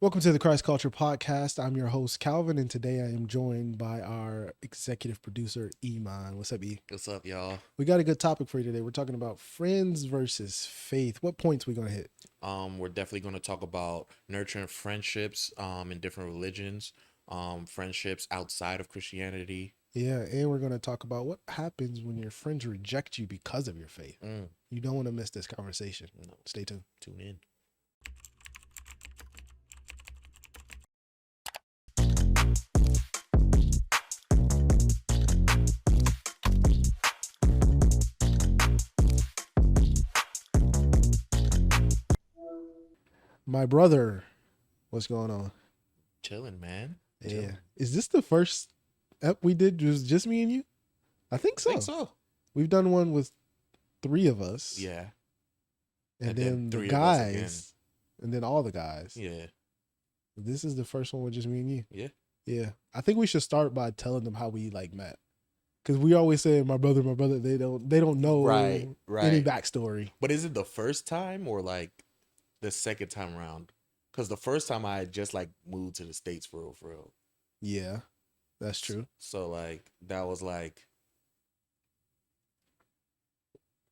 Welcome to the Christ Culture Podcast. I'm your host, Calvin, and today I am joined by our executive producer, Iman. What's up, E? What's up, y'all? We got a good topic for you today. We're talking about friends versus faith. What points we going to hit? We're definitely going to talk about nurturing friendships in different religions, friendships outside of Christianity. Yeah, and we're going to talk about what happens when your friends reject you because of your faith. You don't want to miss this conversation. No, Stay tuned. tune in. My brother, what's going on? Chilling, man. Yeah. Chilling. Is this the first ep we did? Was just me and you? I think so. We've done one with three of us. Yeah. And then the three of us again. guys. And then all the guys. Yeah. This is the first one with just me and you. Yeah. Yeah. I think we should start by telling them how we met. Because we always say my brother. They don't know Right. any backstory. But is it the first time or like the second time around? Because the first time I had just like moved to the States for real. Yeah. That's true. So like that was like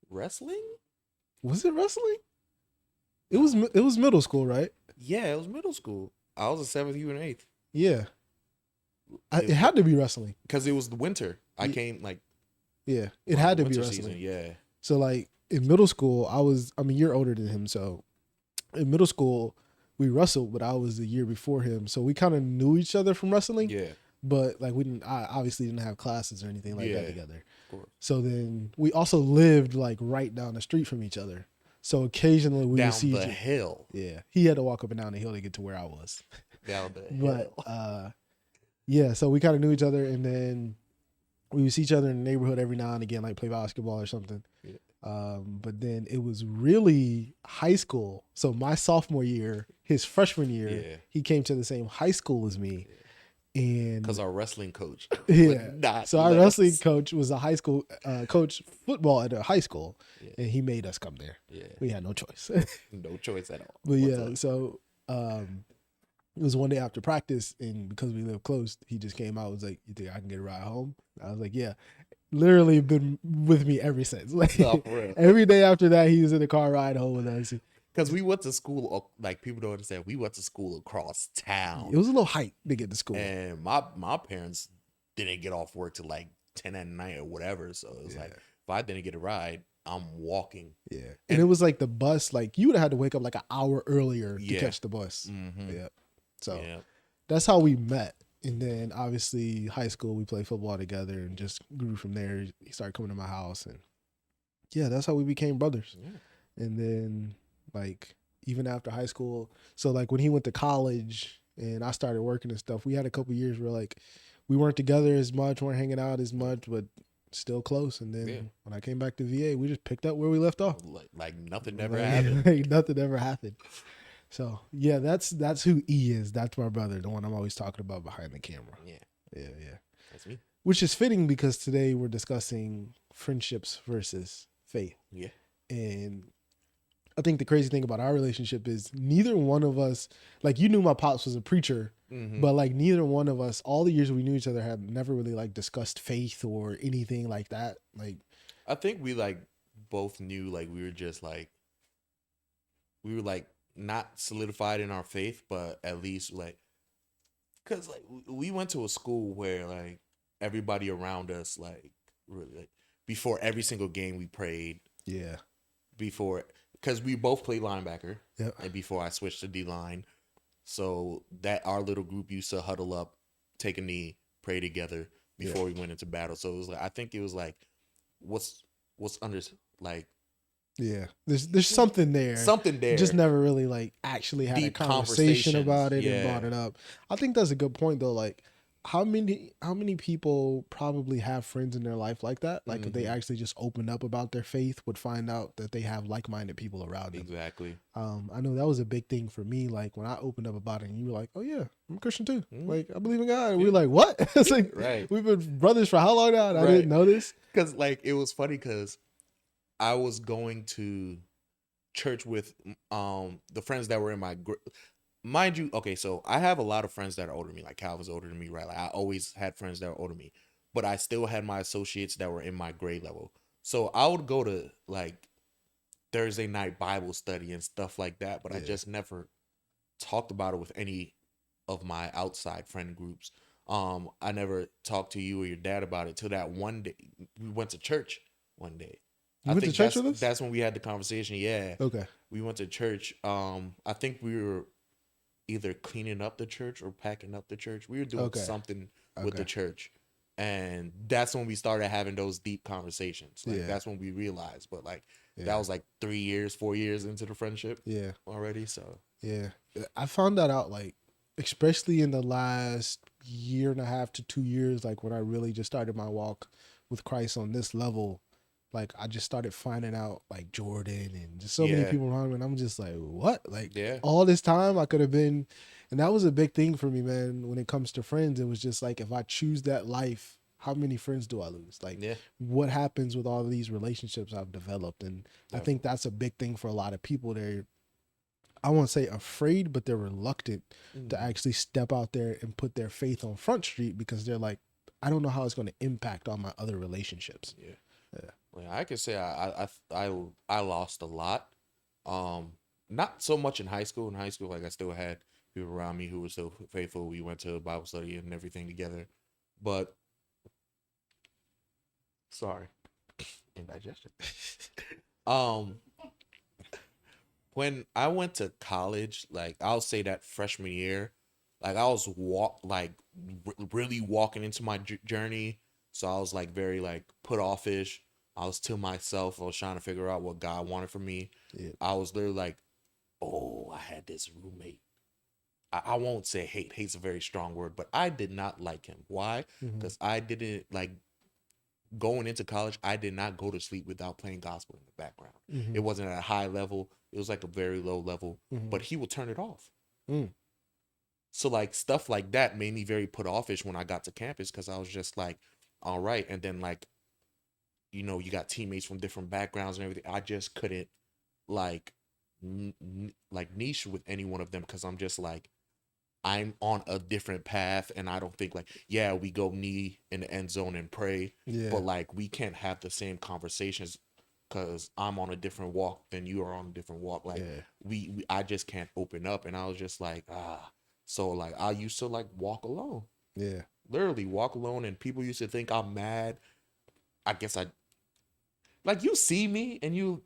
wrestling? Was it wrestling? It was middle school, right? Yeah, it was middle school. I was a seventh, you and eighth. Yeah. It had to be wrestling. Because it was the winter. I came like... Yeah, it had to be wrestling. Season, yeah. So like in middle school, you're older than him. So in middle school, we wrestled, but I was the year before him. So we kind of knew each other from wrestling. Yeah. But like I obviously didn't have classes or anything like that together. Of course. So then we also lived like right down the street from each other. So occasionally we would see down the hill. Yeah, he had to walk up and down the hill to get to where I was. Down the hill. But yeah, so we kind of knew each other, and then we would see each other in the neighborhood every now and again, like play basketball or something. Yeah. But then it was really high school. So my sophomore year, his freshman year, he came to the same high school as me. Yeah. And because our wrestling coach, so our wrestling coach was a high school coach football at a high school, and he made us come there. Yeah, we had no choice, no choice at all. But yeah, so it was one day after practice, and because we live close, he just came out. Was like, "You think I can get a ride home?" I was like, "Yeah." Literally been with me ever since. Like every day after that, he was in the car ride home with us. Because we went to school, like people don't understand, we went to school across town. It was a little hike to get to school. And my parents didn't get off work till like 10 at night or whatever. So it was like, if I didn't get a ride, I'm walking. Yeah. And it was like the bus, like you would have had to wake up like an hour earlier to catch the bus. Mm-hmm. Yeah. So that's how we met. And then obviously high school, we played football together and just grew from there. He started coming to my house. And yeah, that's how we became brothers. Yeah. And then like even after high school, so like when he went to college and I started working and stuff, we had a couple years where like we weren't together as much, weren't hanging out as much, but still close. And then when I came back to VA, we just picked up where we left off. Like nothing ever happened. Like nothing ever happened. So yeah, that's who E is. That's my brother, the one I'm always talking about behind the camera. Yeah. That's me. Which is fitting because today we're discussing friendships versus faith. Yeah. And I think the crazy thing about our relationship is neither one of us, like you knew my pops was a preacher, but like neither one of us, all the years we knew each other, had never really like discussed faith or anything like that. Like, I think we like both knew like we were like not solidified in our faith, but at least like, cause like we went to a school where like everybody around us like really like before every single game we prayed. Yeah. Because we both played linebacker, yep. And before I switched to D-line. So that our little group used to huddle up, take a knee, pray together before we went into battle. So it was like, I think it was like, what's under, like. Yeah, there's something there. Something there. Just never really like actually had a conversation about it and brought it up. I think that's a good point though. Like, how many people probably have friends in their life like that? Like if they actually just opened up about their faith, would find out that they have like-minded people around them. Exactly. I know that was a big thing for me. Like when I opened up about it and you were like, oh yeah, I'm a Christian too. Like I believe in God. And we were like, what? It's like, we've been brothers for how long now? And I didn't know this. Cause like, it was funny cause I was going to church with the friends that were in my mind you, okay, so I have a lot of friends that are older than me. Like Calvin's older than me, right? Like I always had friends that were older than me, but I still had my associates that were in my grade level. So I would go to like Thursday night Bible study and stuff like that, but I Yeah. just never talked about it with any of my outside friend groups. I never talked to you or your dad about it till that one day we went to church one day. You I went to think church that's with us? that's when we had the conversation. Yeah, Okay. we went to church. I think we were either cleaning up the church or packing up the church. We were doing Okay. something with the Okay. church. And that's when we started having those deep conversations. Like Yeah. that's when we realized. But like that Yeah. was like 3 years, 4 years into the friendship Yeah. already. So Yeah. I found that out like especially in the last year and a half to 2 years, like when I really just started my walk with Christ on this level. Like I just started finding out like Jordan and just so many yeah. people around me, and I'm just like, what? Like Yeah. all this time I could have been, and that was a big thing for me, man. When it comes to friends, it was just like if I choose that life, how many friends do I lose? Like Yeah. what happens with all of these relationships I've developed? And I think Definitely. that's a big thing for a lot of people. They're, I won't say afraid, but they're reluctant to Mhm. actually step out there and put their faith on Front Street because they're like, I don't know how it's going to impact on my other relationships. Yeah. Yeah. Well, I could say I lost a lot. Um, Not so much in high school. In high school, like I still had people around me who were still faithful. We went to Bible study and everything together. But sorry, indigestion. Um, when I went to college, like I'll say that freshman year, like I was really walking into my journey. So I was like very like put offish. I was to myself. I was trying to figure out what God wanted from me. Yeah. I was literally like, oh, I had this roommate. I won't say hate. Hate's a very strong word, but I did not like him. Why? Mm-hmm. Because I didn't like going into college. I did not go to sleep without playing gospel in the background. Mm-hmm. It wasn't at a high level. It was like a very low level, Mm-hmm. but he would turn it off. Mm. So like stuff like that made me very put offish when I got to campus because I was just like, all right. And then like, you got teammates from different backgrounds and everything. I just couldn't like like niche with any one of them because I'm just like I'm on a different path and I don't think like yeah we go knee in the end zone and pray, Yeah. but like we can't have the same conversations because I'm on a different walk than you are on a different walk. Like Yeah. we I just can't open up, and I was just like so like I used to like walk alone, Yeah. literally walk alone, and people used to think I'm mad. I guess I like you see me and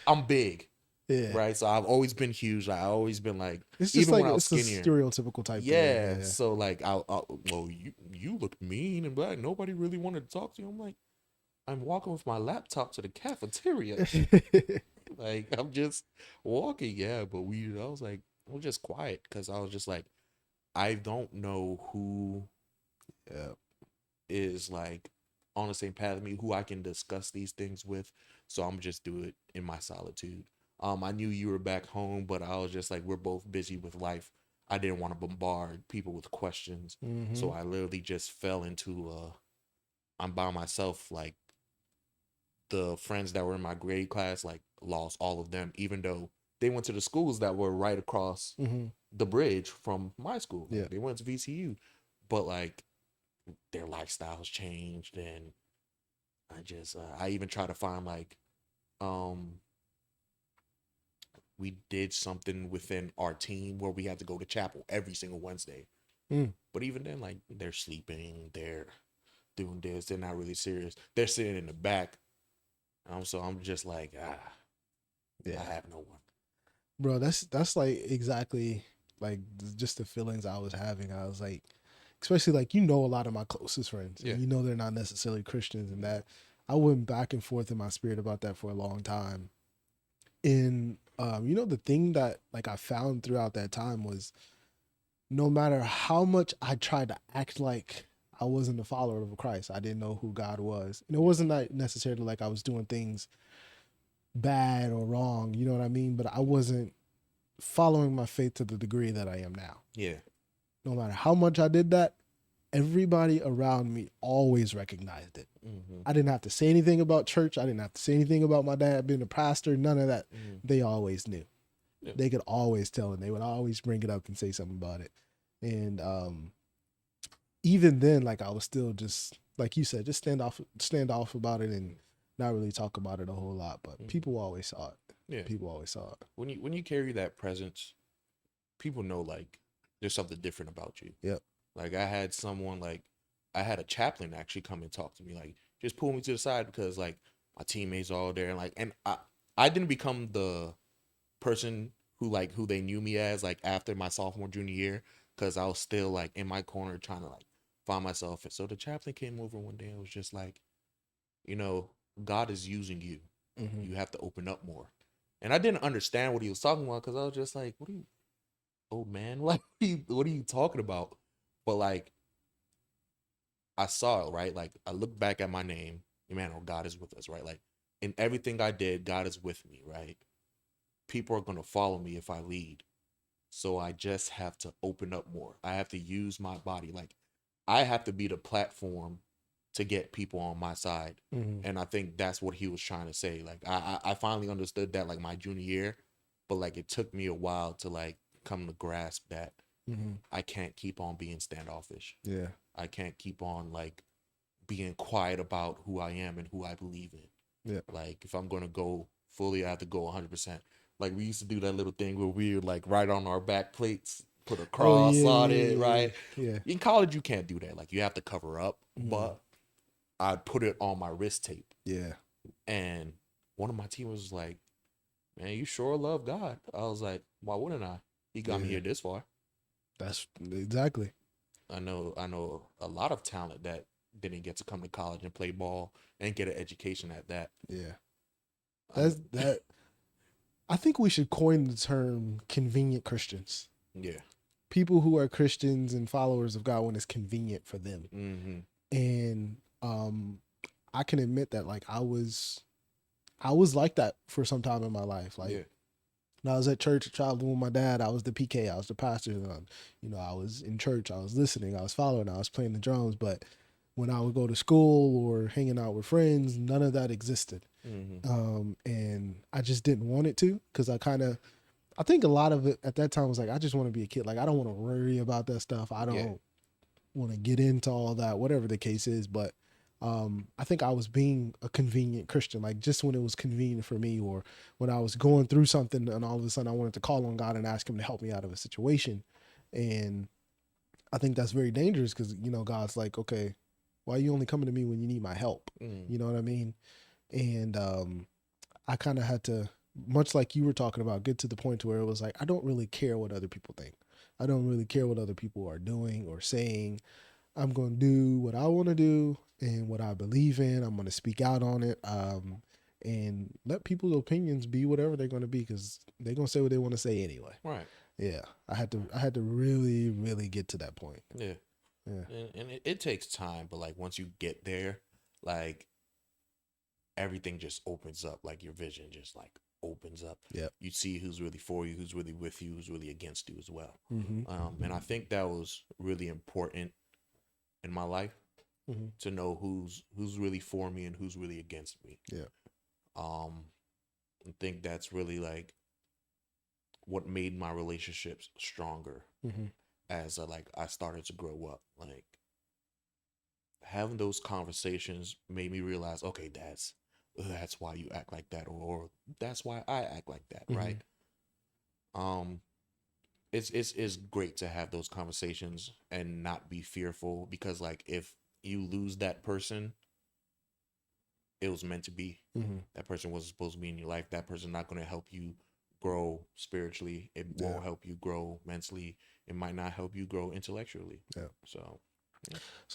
I'm big. Yeah. Right, so I've always been huge. Like, I've always been like, It's just even like when I was it's a skinnier. stereotypical type thing. Yeah, Yeah. so like, well, you look mean and black. Nobody really wanted to talk to you. I'm like, I'm walking with my laptop to the cafeteria. Like, I'm just walking. Yeah, but I was like, I was just quiet because I was just like, I don't know who Yeah. is like on the same path with me, who I can discuss these things with. So I'm just do it in my solitude. I knew you were back home, but I was just like, we're both busy with life. I didn't want to bombard people with questions. Mm-hmm. So I literally just fell into I'm by myself. Like the friends that were in my grade class, like lost all of them, even though they went to the schools that were right across Mm-hmm. the bridge from my school. Yeah. Like, they went to VCU, but like their lifestyles changed, and I even try to find like um we did something within our team where we had to go to chapel every single Wednesday. Mm. But even then, like they're sleeping, they're doing this, they're not really serious. They're sitting in the back. So I'm just like, I Yeah. have no one. Bro, that's like exactly like just the feelings I was having. I was like, especially like a lot of my closest friends, Yeah. and they're not necessarily Christians, and that I went back and forth in my spirit about that for a long time. And the thing that like I found throughout that time was no matter how much I tried to act like I wasn't a follower of Christ, I didn't know who God was, and it wasn't like necessarily like I was doing things bad or wrong, you know what I mean? But I wasn't following my faith to the degree that I am now. Yeah. No matter how much I did that, everybody around me always recognized it. Mm-hmm. I didn't have to say anything about church. I didn't have to say anything about my dad being a pastor. None of that. Mm-hmm. They always knew. Yeah. They could always tell, and they would always bring it up and say something about it. And even then, like I was still just like you said, just stand off about it and not really talk about it a whole lot. But people always saw it. Yeah. People always saw it. When you carry that presence, people know like there's something different about you. Yep. Like I had a chaplain actually come and talk to me, like just pull me to the side because like my teammates all there, and I didn't become the person who they knew me as like after my sophomore junior year, because I was still like in my corner trying to like find myself. And so the chaplain came over one day and was just like, God is using you. Mm-hmm. You have to open up more. And I didn't understand what he was talking about because I was just like, what are you, old man? Like, what are you talking about? But like, I saw it, right? Like, I looked back at my name, Emmanuel, God is with us, right? Like, in everything I did, God is with me, right? People are going to follow me if I lead. So I just have to open up more. I have to use my body. Like, I have to be the platform to get people on my side. Mm-hmm. And I think that's what he was trying to say. Like, I finally understood that, like, my junior year. But, like, it took me a while to, like, come to grasp that I can't keep on being standoffish. Yeah. I can't keep on, like, being quiet about who I am and who I believe in. Yeah. Like, if I'm going to go fully, I have to go 100%. Like, we used to do that little thing where we would, like, write on our back plates, put a cross on it, right? Yeah. In college, you can't do that. Like, you have to cover up. But I'd put it on my wrist tape. Yeah. And one of my teammates was like, man, you sure love God. I was like, why wouldn't I? He got me here this far. That's exactly. I know a lot of talent that didn't get to come to college and play ball and get an education at that. Yeah. That. I think we should coin the term convenient Christians. Yeah. People who are Christians and followers of God when it's convenient for them. Mm-hmm. And I can admit that like I was like that for some time in my life. Like when I was at church traveling with my dad, I was the PK, I was the pastor. I was in church, I was listening, I was following, I was playing the drums. But when I would go to school or hanging out with friends, none of that existed. Mm-hmm. And I just didn't want it to, because I think a lot of it at that time was like, I just want to be a kid. Like, I don't want to worry about that stuff. I don't want to get into all that, whatever the case is. But I think I was being a convenient Christian, like just when it was convenient for me, or when I was going through something and all of a sudden I wanted to call on God and ask him to help me out of a situation. And I think that's very dangerous because, God's like, okay, why are you only coming to me when you need my help? You know what I mean? And I kind of had to, much like you were talking about, get to the point where it was like, I don't really care what other people think. I don't really care what other people are doing or saying. I'm going to do what I want to do and what I believe in. I'm going to speak out on it, and let people's opinions be whatever they're going to be, because they're going to say what they want to say anyway. Right. Yeah. I had to really, really get to that point. Yeah. Yeah. And it takes time, but like once you get there, like everything just opens up. Like your vision just like opens up. Yeah. You see who's really for you, who's really with you, who's really against you as well. Mm-hmm. And I think that was really important in my life to know who's really for me and who's really against me. Yeah. I think that's really like what made my relationships stronger as I started to grow up. Like having those conversations made me realize, okay, that's why you act like that, or that's why I act like that, right? It's great to have those conversations and not be fearful, because like if you lose that person, it was meant to be. That person wasn't supposed to be in your life. That person not going to help you grow spiritually. It won't help you grow mentally. It might not help you grow intellectually. Yeah. So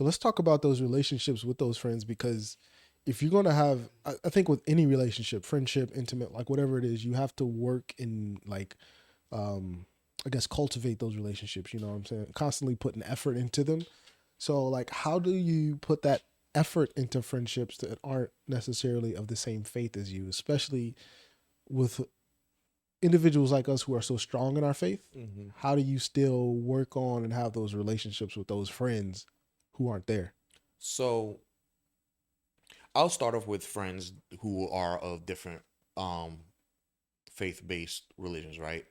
let's talk about those relationships with those friends, because if you're going to have, I think with any relationship, friendship, intimate, like whatever it is, you have to work in like, I guess, cultivate those relationships. You know what I'm saying? Constantly putting effort into them. So like, how do you put that effort into friendships that aren't necessarily of the same faith as you, especially with individuals like us who are so strong in our faith? How do you still work on and have those relationships with those friends who aren't there? So I'll start off with friends who are of different faith-based religions, right?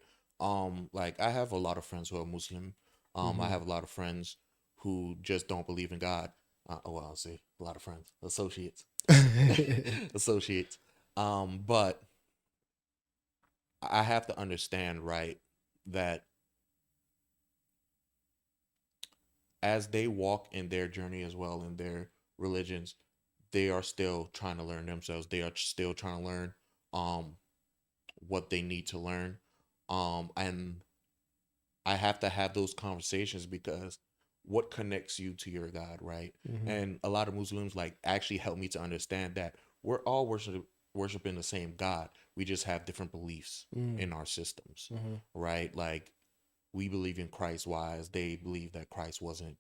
Like I have a lot of friends who are Muslim. I have a lot of friends who just don't believe in God. Well, I'll say a lot of friends, associates, associates. But I have to understand, right, that as they walk in their journey as well in their religions, they are still trying to learn themselves. They are still trying to learn um what they need to learn. And I have to have those conversations because what connects you to your God, right? Mm-hmm. And a lot of Muslims like actually help me to understand that we're all worshiping the same God. We just have different beliefs in our systems, Mm-hmm. right? Like we believe in Christ, whereas they believe that Christ wasn't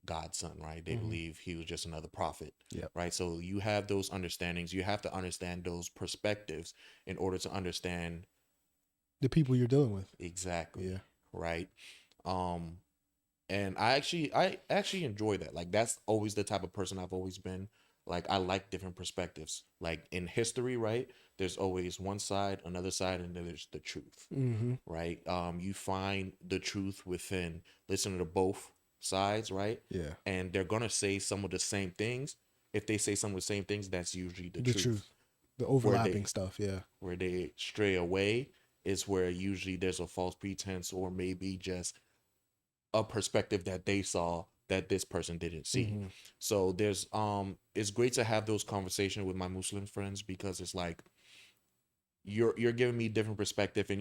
God's son, right? They Mm-hmm. believe he was just another prophet, Yep. right? So you have those understandings. You have to understand those perspectives in order to understand The people you're dealing with. exactly, Yeah. right? Um, and I actually enjoy that. Like that's always the type of person I've always been. Like I like different perspectives. Like in history, right? There's always one side, another side, and then there's the truth, Mm-hmm. right? You find the truth within listening to both sides, right? Yeah. And they're gonna say some of the same things. If they say some of the same things, that's usually the The truth. truth. The Where overlapping they stuff. Yeah. where they stray away is where usually there's a false pretense or maybe just a perspective that they saw that this person didn't see. Mm-hmm. So there's it's great to have those conversations with my Muslim friends because it's like you're giving me different perspective and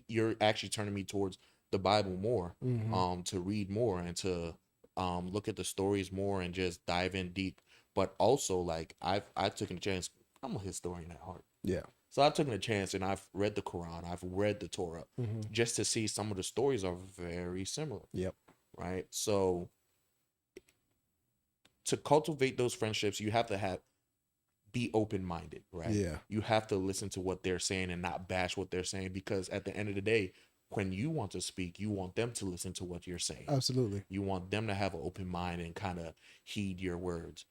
you're actually turning me towards the Bible more Mm-hmm. to read more and to look at the stories more and just dive in deep. But also like I've taken a chance. I'm a historian at heart. Yeah. So I've taken a chance and I've read the Quran, I've read the Torah Mm-hmm. just to see some of the stories are very similar, Yep. right? So to cultivate those friendships, you have to have be open minded, right? Yeah. You have to listen to what they're saying and not bash what they're saying because at the end of the day, when you want to speak, you want them to listen to what you're saying. Absolutely. You want them to have an open mind and kind of heed your words.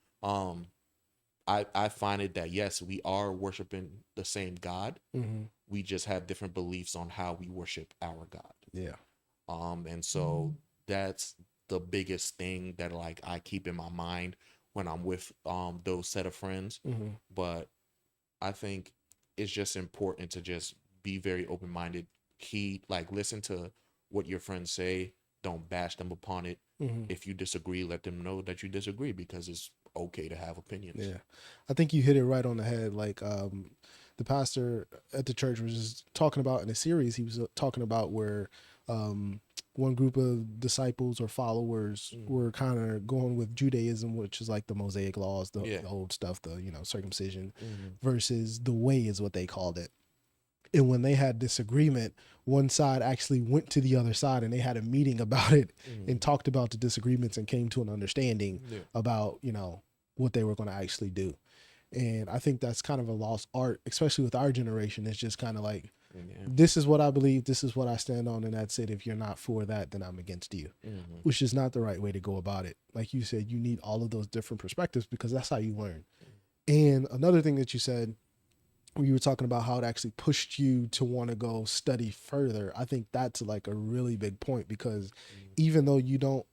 I find it that yes, we are worshiping the same God. Mm-hmm. We just have different beliefs on how we worship our God. Yeah. And so that's the biggest thing that like I keep in my mind when I'm with those set of friends. Mm-hmm. But I think it's just important to just be very open minded. Listen to what your friends say. Don't bash them upon it. Mm-hmm. If you disagree, let them know that you disagree because it's okay to have opinions. Yeah. I think you hit it right on the head. Like the pastor at the church was just talking about in a series, he was talking about where um, one group of disciples or followers were kind of going with Judaism, which is like the Mosaic laws, Yeah. the old stuff, the, circumcision, Mm-hmm. versus the way is what they called it. And when they had disagreement, one side actually went to the other side and they had a meeting about it and talked about the disagreements and came to an understanding Yeah. about, what they were going to actually do. And I think that's kind of a lost art, especially with our generation. It's just kind of like, this is what I believe, this is what I stand on, and that's it. If you're not for that, then I'm against you, which is not the right way to go about it. Like you said, you need all of those different perspectives because that's how you learn. And another thing that you said, when you were talking about how it actually pushed you to want to go study further, I think that's like a really big point because even though you don't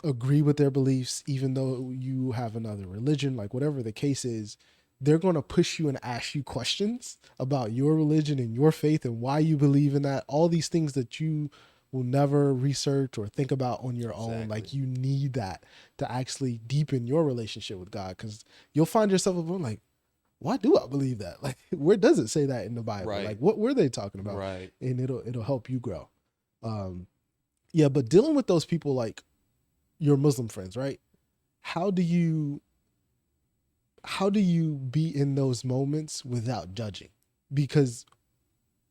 agree with their beliefs, even though you have another religion, like whatever the case is, they're going to push you and ask you questions about your religion and your faith and why you believe in that. All these things that you will never research or think about on your own. Like you need that to actually deepen your relationship with God because you'll find yourself like, why do I believe that? Like, where does it say that in the Bible? Right. Like, what were they talking about? Right. And it'll help you grow. Yeah, but dealing with those people, like your Muslim friends, right? How do you be in those moments without judging? Because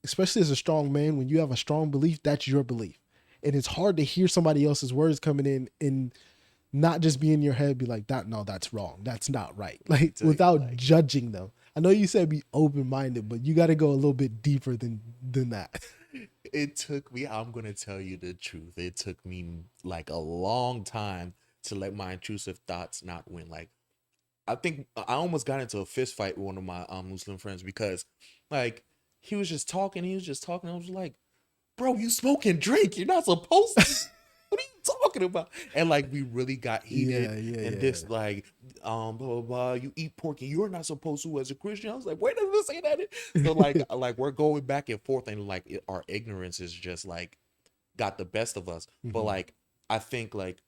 especially as a strong man, when you have a strong belief, that's your belief. And it's hard to hear somebody else's words coming in and not just be in your head, be like, no, that's wrong. That's not right. Like without judging them. I know you said be open-minded, but you got to go a little bit deeper than that. It took me, I'm going to tell you the truth. It took me like a long time to let my intrusive thoughts not win. Like, I think I almost got into a fist fight with one of my Muslim friends because like he was just talking. I was like, bro, you smoke and drink. You're not supposed to. What are you talking about? And like we really got heated. And this like blah blah blah. You eat pork and you're not supposed to as a Christian. I was like, where does this say that? So like we're going back and forth, and like our ignorance is just like got the best of us. But like I think like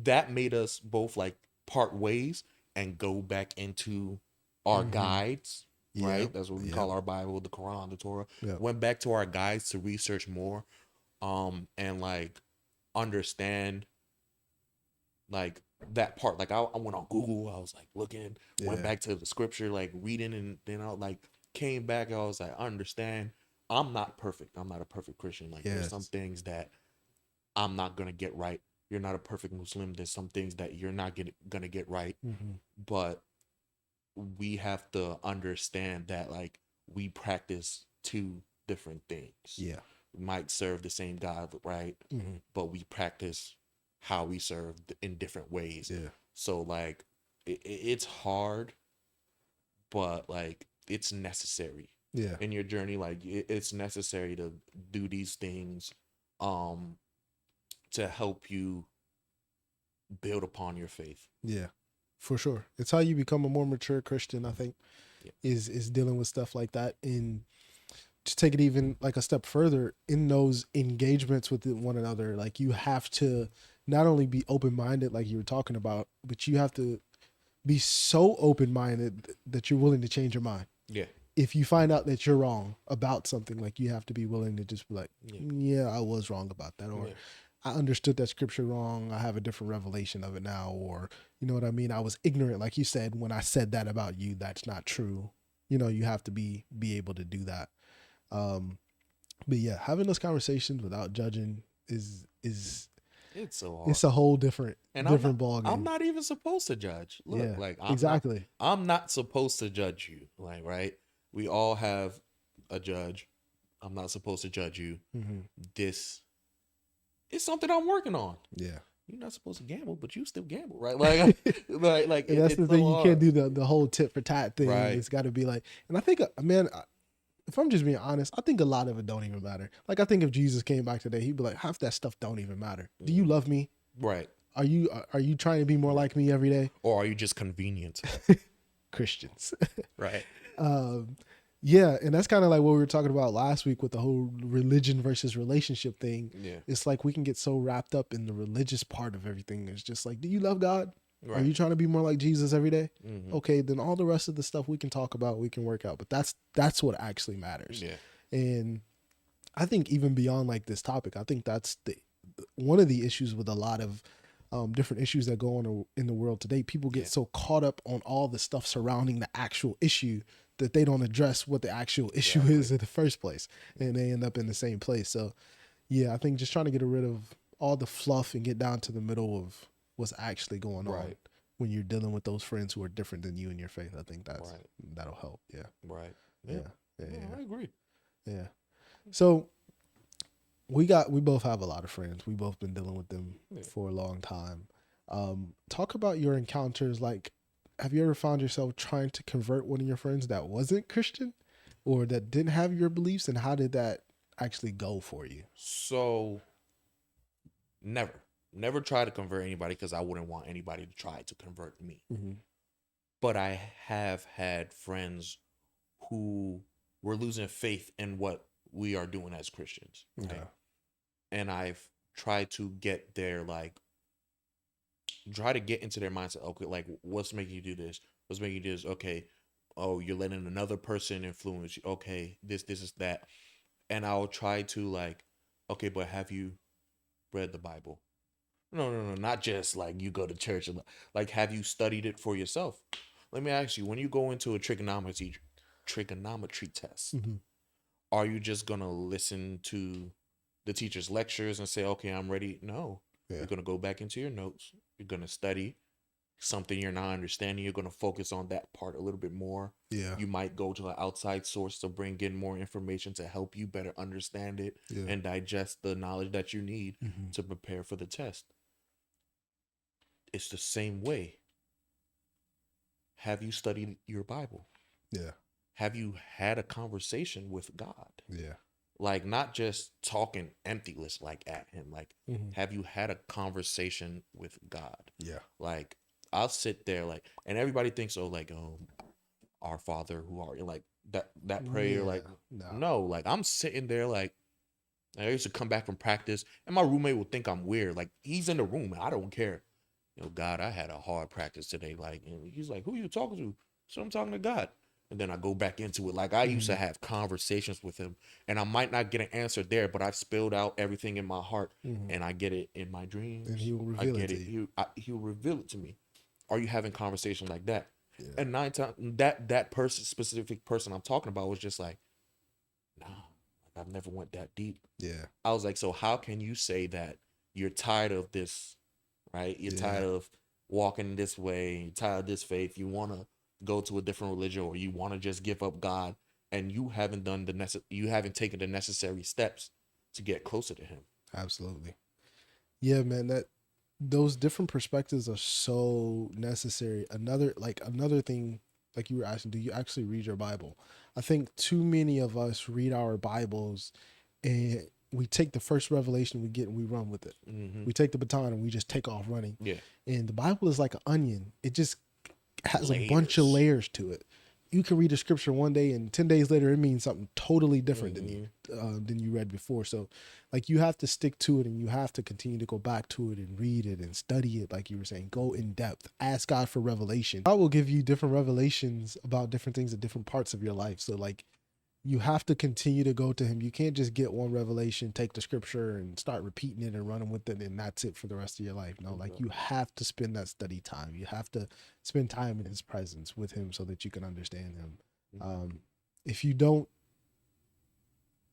that made us both like part ways and go back into our guides. Right, that's what we call our Bible, the Quran, the Torah. Went back to our guides to research more, and like understand like that part. Like I went on Google, I was like looking, went back to the scripture, like reading, and then I like came back. I was like, I understand. I'm not perfect. I'm not a perfect Christian. Like there's some things that I'm not gonna get right. You're not a perfect Muslim. There's some things that you're not gonna get right, but we have to understand that like we practice two different things. Yeah. We might serve the same God, right? But we practice how we serve in different ways. Yeah. So like it's hard, but like it's necessary. Yeah. In your journey, like it's necessary to do these things to help you build upon your faith. Yeah. For sure. It's how you become a more mature Christian, I think, is dealing with stuff like that. And to take it even like a step further, in those engagements with one another, like you have to not only be open-minded like you were talking about, but you have to be so open-minded that you're willing to change your mind. Yeah. If you find out that you're wrong about something, like you have to be willing to just be like, yeah, I was wrong about that. Or I understood that scripture wrong. I have a different revelation of it now. Or, you know what I mean? I was ignorant. Like you said, when I said that about you, that's not true. You know, you have to be able to do that. But yeah, having those conversations without judging is it's so hard. It's a whole different ball game. I'm not even supposed to judge. Look, like I'm not supposed to judge you. Like, right? We all have a judge. I'm not supposed to judge you. This is something I'm working on. Yeah. You're not supposed to gamble, but you still gamble, right? Like, like and that's the thing. You can't do the whole tit for tat thing. Right. It's got to be like, and I think, man, if I'm just being honest, I think a lot of it don't even matter. Like, I think if Jesus came back today, he'd be like, half that stuff don't even matter. Do you love me? Right. Are you trying to be more like me every day? Or are you just convenient? Christians. Right. Yeah, and that's kind of like what we were talking about last week with the whole religion versus relationship thing. Yeah. It's like we can get so wrapped up in the religious part of everything. It's just like, do you love God? Right. Are you trying to be more like Jesus every day? Okay, then all the rest of the stuff we can talk about, we can work out. But that's what actually matters. Yeah. And I think even beyond like this topic, I think that's one of the issues with a lot of different issues that go on in the world today. People get so caught up on all the stuff surrounding the actual issue that they don't address what the actual issue is in the first place, and they end up in the same place. So yeah, I think just trying to get rid of all the fluff and get down to the middle of what's actually going on when you're dealing with those friends who are different than you in your faith. I think that'll help. Yeah. Right. Yeah. I agree. Yeah. So we both have a lot of friends. We both been dealing with them for a long time. Talk about your encounters. Like, have you ever found yourself trying to convert one of your friends that wasn't Christian or that didn't have your beliefs, and how did that actually go for you? So never try to convert anybody, because I wouldn't want anybody to try to convert me. But I have had friends who were losing faith in what we are doing as Christians. Right? Yeah. And I've tried to get their try to get into their mindset. Okay, like, what's making you do this? What's making you do this? Okay, oh, you're letting another person influence you. Okay, this is that. And I'll try to like, okay, but have you read the Bible? No, not just like you go to church. Like, have you studied it for yourself? Let me ask you, when you go into a trigonometry test, are you just gonna listen to the teacher's lectures and say, okay, I'm ready? No. Yeah. You're gonna go back into your notes. You're gonna study something you're not understanding. You're gonna focus on that part a little bit more. Yeah. You might go to an outside source to bring in more information to help you better understand it and digest the knowledge that you need to prepare for the test. It's the same way. Have you studied your Bible? Yeah. Have you had a conversation with God? Yeah. like not just talking emptyless like at him. Like, Mm-hmm. have you had a conversation with God? Yeah. Like, I'll sit there like, and everybody thinks, oh, like, oh, our Father who are like that prayer. Like, No. no, like I'm sitting there like. I used to come back from practice, and my roommate would think I'm weird. Like he's in the room, and I don't care. God, I had a hard practice today. Like, and he's like, "Who are you talking to?" So I'm talking to God. And then I go back into it. Like I used to have conversations with him, and I might not get an answer there, but I've spilled out everything in my heart, and I get it in my dreams. And he will I reveal it get to it. you. He'll reveal it to me. Are you having conversations like that? Yeah. And 9 times that person, specific person I'm talking about, was just like, nah, like I've never went that deep. Yeah. I was like, so how can you say that you're tired of this, right? You're tired of walking this way, you're tired of this faith, you want to go to a different religion, or you want to just give up God, and you haven't done you haven't taken the necessary steps to get closer to him. Absolutely. Yeah, man, that those different perspectives are so necessary. Another thing, like you were asking, do you actually read your Bible? I think too many of us read our Bibles and we take the first revelation we get and we run with it. Mm-hmm. We take the baton and we just take off running. Yeah. And the Bible is like an onion. It just has Layers. a bunch of layers to it. You can read a scripture one day and 10 days later it means something totally different than you read before. So like you have to stick to it and you have to continue to go back to it and read it and study it. Like you were saying, go in depth, ask God for revelation. God will give you different revelations about different things at different parts of your life. So like you have to continue to go to him. You can't just get one revelation, take the scripture and start repeating it and running with it, and that's it for the rest of your life. No, like you have to spend that study time. You have to spend time in his presence with him so that you can understand him. If you don't,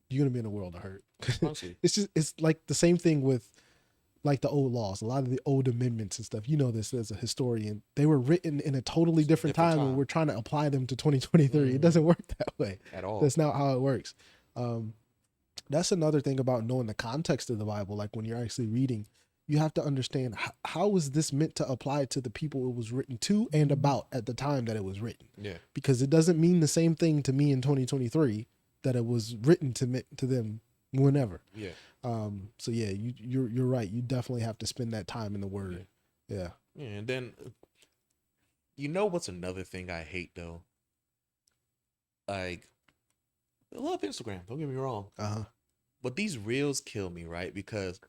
you're gonna be in a world of hurt. It's like the same thing with like the old laws, a lot of the old amendments and stuff. You know this as a historian. They were written in a totally different time, and we're trying to apply them to 2023. It doesn't work that way at all. That's not how it works. That's another thing about knowing the context of the Bible. Like when you're actually reading, you have to understand how is this meant to apply to the people it was written to and about at the time that it was written. Yeah. Because it doesn't mean the same thing to me in 2023 that it was written to them whenever. Yeah. So yeah, you're right. You definitely have to spend that time in the Word. Yeah. And then, you know what's another thing I hate though? Like, I love Instagram. Don't get me wrong. But these reels kill me, right? Because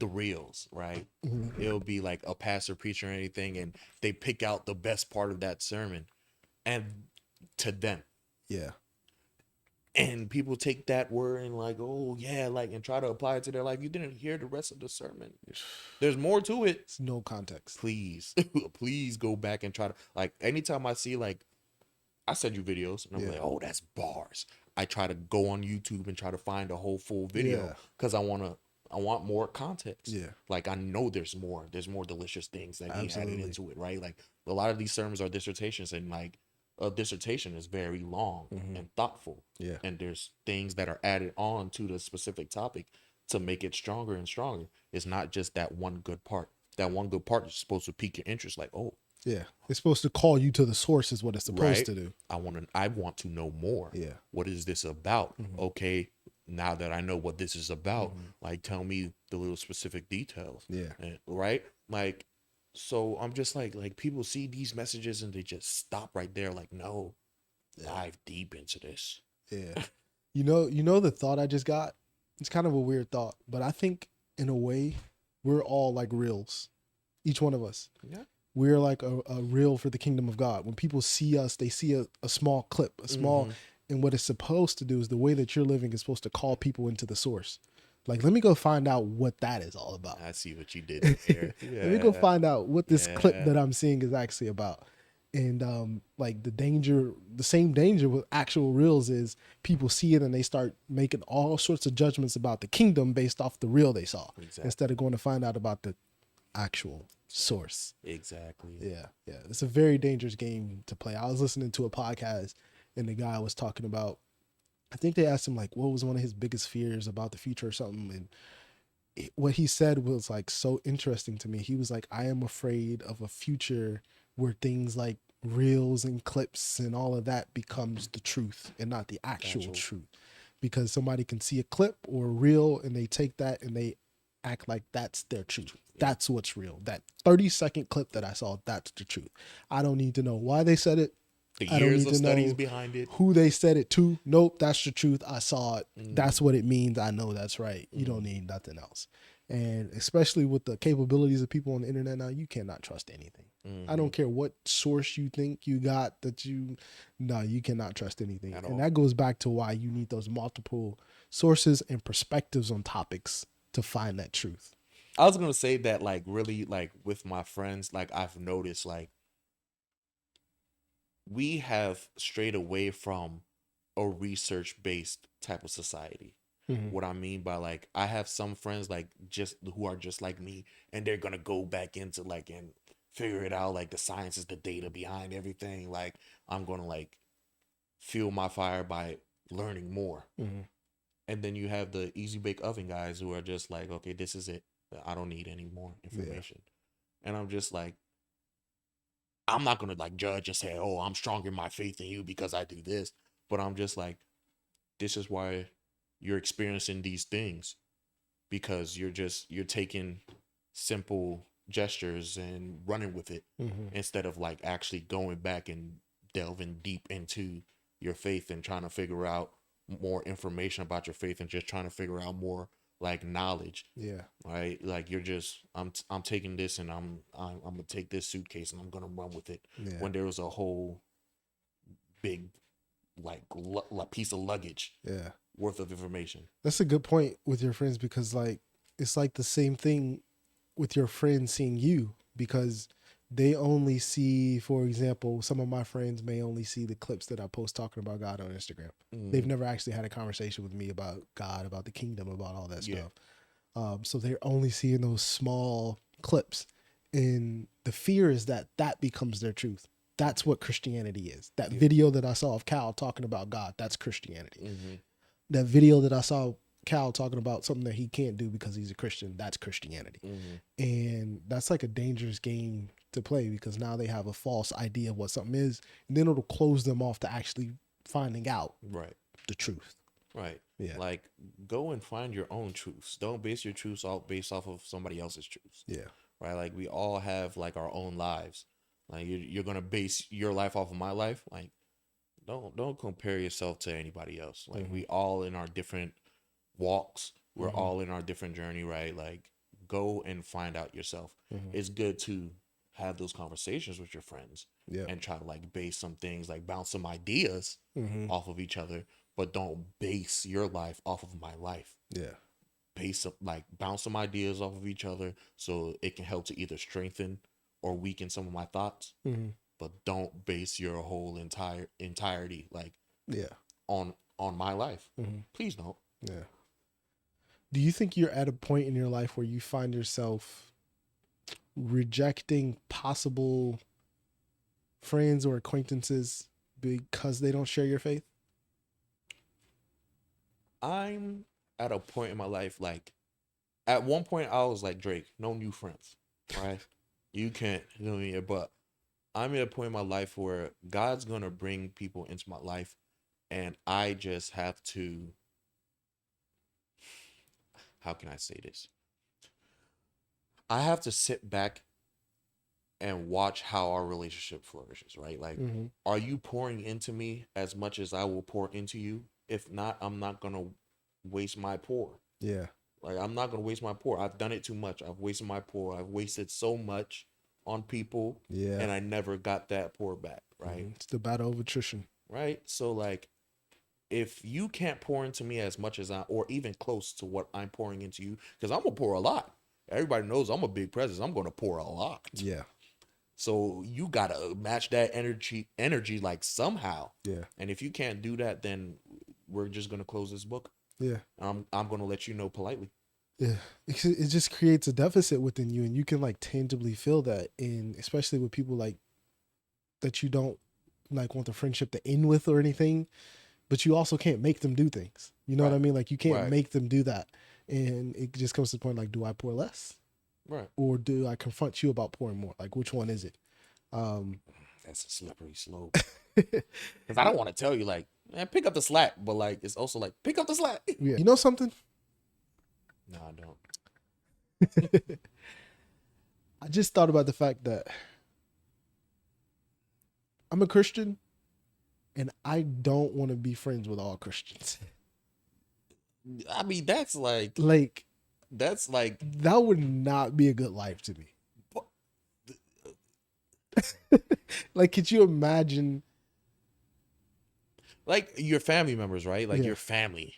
the reels, right? Mm-hmm. It'll be like a pastor preacher or anything, and they pick out the best part of that sermon, and to them. Yeah. And people take that word and like, oh yeah, like, and try to apply it to their life. You didn't hear the rest of the sermon. There's more to it. It's no context. Please, please go back and try to, like, anytime I see, like, I send you videos and I'm like, oh, that's bars. I try to go on YouTube and try to find a whole full video because I want more context. Yeah. Like I know there's more delicious things that he added into it, right? Like a lot of these sermons are dissertations, and like a dissertation is very long and thoughtful. Yeah. And there's things that are added on to the specific topic to make it stronger and stronger. It's not just that one good part. That one good part is supposed to pique your interest, like, oh. Yeah. It's supposed to call you to the source is what it's supposed to do. I want to know more. Yeah. What is this about? Okay, now that I know what this is about, like, tell me the little specific details. Yeah. Right? Like, so I'm just like people see these messages and they just stop right there. Like, no, dive deep into this. Yeah. You know the thought I just got? It's kind of a weird thought, but I think in a way we're all like reels. Each one of us. Yeah. We're like a reel for the kingdom of God. When people see us, they see a small clip, and what it's supposed to do is the way that you're living is supposed to call people into the source. Like, let me go find out what that is all about. I see what you did there. Let me go find out what this clip that I'm seeing is actually about. And like the same danger with actual reels is people see it and they start making all sorts of judgments about the kingdom based off the reel they saw, instead of going to find out about the actual source. Exactly. Yeah. It's a very dangerous game to play. I was listening to a podcast and the guy was talking about, I think they asked him like what was one of his biggest fears about the future or something, and what he said was like so interesting to me. He was like, I am afraid of a future where things like reels and clips and all of that becomes the truth and not the actual truth. because somebody can see a clip or a reel and they take that and they act like that's their truth. That's what's real. That 30-second clip that I saw, that's the truth. I don't need to know why they said it. The I don't years need of to studies know behind it. who they said it to. Nope, that's the truth. I saw it. That's what it means. I know that's right. You don't need nothing else. And especially with the capabilities of people on the internet now, you cannot trust anything. I don't care what source you think you got no, you cannot trust anything. At And all. that goes back to why you need those multiple sources and perspectives on topics to find that truth. I was gonna say that, like, really, like, with my friends, like, I've noticed, like, we have strayed away from a research based type of society. What I mean by, like, I have some friends, like, just who are just like me, and they're gonna go back into, like, and figure it out, like, the science is the data behind everything. Like, I'm gonna, like, fuel my fire by learning more. And then you have the easy bake oven guys who are just like, okay, this is it. I don't need any more information. And I'm just like, I'm not gonna, like, judge and say, oh, I'm stronger in my faith than you because I do this. But I'm just like, this is why you're experiencing these things, because you're taking simple gestures and running with it instead of, like, actually going back and delving deep into your faith and trying to figure out more information about your faith and just trying to figure out more, like, knowledge. Yeah. Right? Like, you're just, I'm taking this and I'm gonna take this suitcase and I'm gonna run with it. Yeah. When there was a whole big, like, piece of luggage Yeah. worth of information. That's a good point with your friends, because, like, it's like the same thing with your friends seeing you, because they only see, for example, some of my friends may only see the clips that I post talking about God on Instagram. They've never actually had a conversation with me about God, about the kingdom, about all that stuff. So they're only seeing those small clips. And the fear is that that becomes their truth. That's what Christianity is. That video that I saw of Cal talking about God, that's Christianity. That video that I saw Cal talking about something that he can't do because he's a Christian, that's Christianity. And that's like a dangerous game to play, because now they have a false idea of what something is, and then it'll close them off to actually finding out the truth. Right. Yeah. Like, go and find your own truths. Don't base your truths all based off of somebody else's truths. Yeah. Right. Like, we all have, like, our own lives. Like, you're gonna base your life off of my life. Like, don't compare yourself to anybody else. Like, we all in our different walks. We're all in our different journey. Right. Like, go and find out yourself. It's good to have those conversations with your friends and try to, like, base some things, like, bounce some ideas off of each other, but don't base your life off of my life. Yeah. Bounce some ideas off of each other so it can help to either strengthen or weaken some of my thoughts. But don't base your whole entirety, like, on my life. Please don't. Yeah. Do you think you're at a point in your life where you find yourself rejecting possible friends or acquaintances because they don't share your faith? I'm at a point in my life, like, at one point I was like, Drake, no new friends, right? You can't, you know what I mean? But I'm at a point in my life where God's going to bring people into my life, and I just have to, how can I say this? I have to sit back and watch how our relationship flourishes, right? Like, are you pouring into me as much as I will pour into you? If not, I'm not going to waste my pour. Yeah. Like, I'm not going to waste my pour. I've done it too much. I've wasted my pour. I've wasted so much on people. Yeah. And I never got that pour back, right? It's the battle of attrition. Right? So, like, if you can't pour into me as much as or even close to what I'm pouring into you, because I'm going to pour a lot. Everybody knows I'm a big presence. I'm going to pour a lot. Yeah. So you got to match that energy, like, somehow. Yeah. And if you can't do that, then we're just going to close this book. Yeah. I'm going to let you know politely. Yeah. It just creates a deficit within you, and you can, like, tangibly feel that. And especially with people, like, that you don't, like, want the friendship to end with or anything, but you also can't make them do things. You know what I mean? Like, you can't make them do that. And it just comes to the point, like, do I pour less? Right. Or do I confront you about pouring more? Like, which one is it? That's a slippery slope. Because I don't want to tell you, like, Man, pick up the slack, but like it's also like pick up the slack. Yeah. You know something? No, I don't. I just thought about the fact that I'm a Christian and I don't want to be friends with all Christians. I mean, that's like that would not be a good life to me. Like, could you imagine? Like your family members, right? Like your family.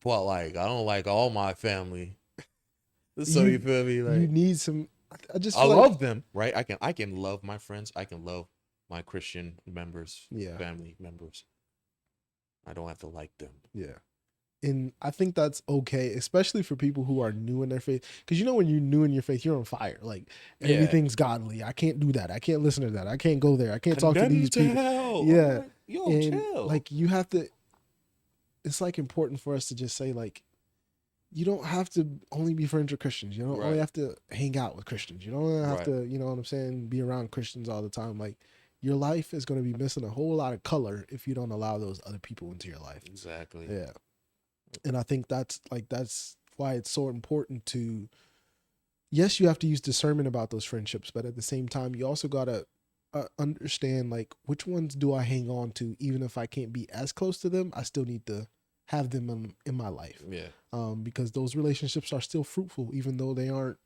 But like, I don't like all my family. So you feel me? Like, you need some. I love them, right? I can love my friends. I can love my Christian members, family members. I don't have to like them. Yeah. And I think that's okay, especially for people who are new in their faith. Because when you're new in your faith, you're on fire. Like, everything's godly. I can't do that. I can't listen to that. I can't go there. I can't talk to these people. Hell. Yeah. Like, yo, and chill. Like, you have to, it's like important for us to just say, like, you don't have to only be friends with Christians. You don't only have to hang out with Christians. You don't have to, you know what I'm saying, be around Christians all the time. Like, your life is going to be missing a whole lot of color if you don't allow those other people into your life. Exactly. Yeah. And I think that's why it's so important to, yes, you have to use discernment about those friendships, but at the same time, you also got to understand, like, which ones do I hang on to? Even if I can't be as close to them, I still need to have them in my life. Yeah. Because those relationships are still fruitful, even though they aren't,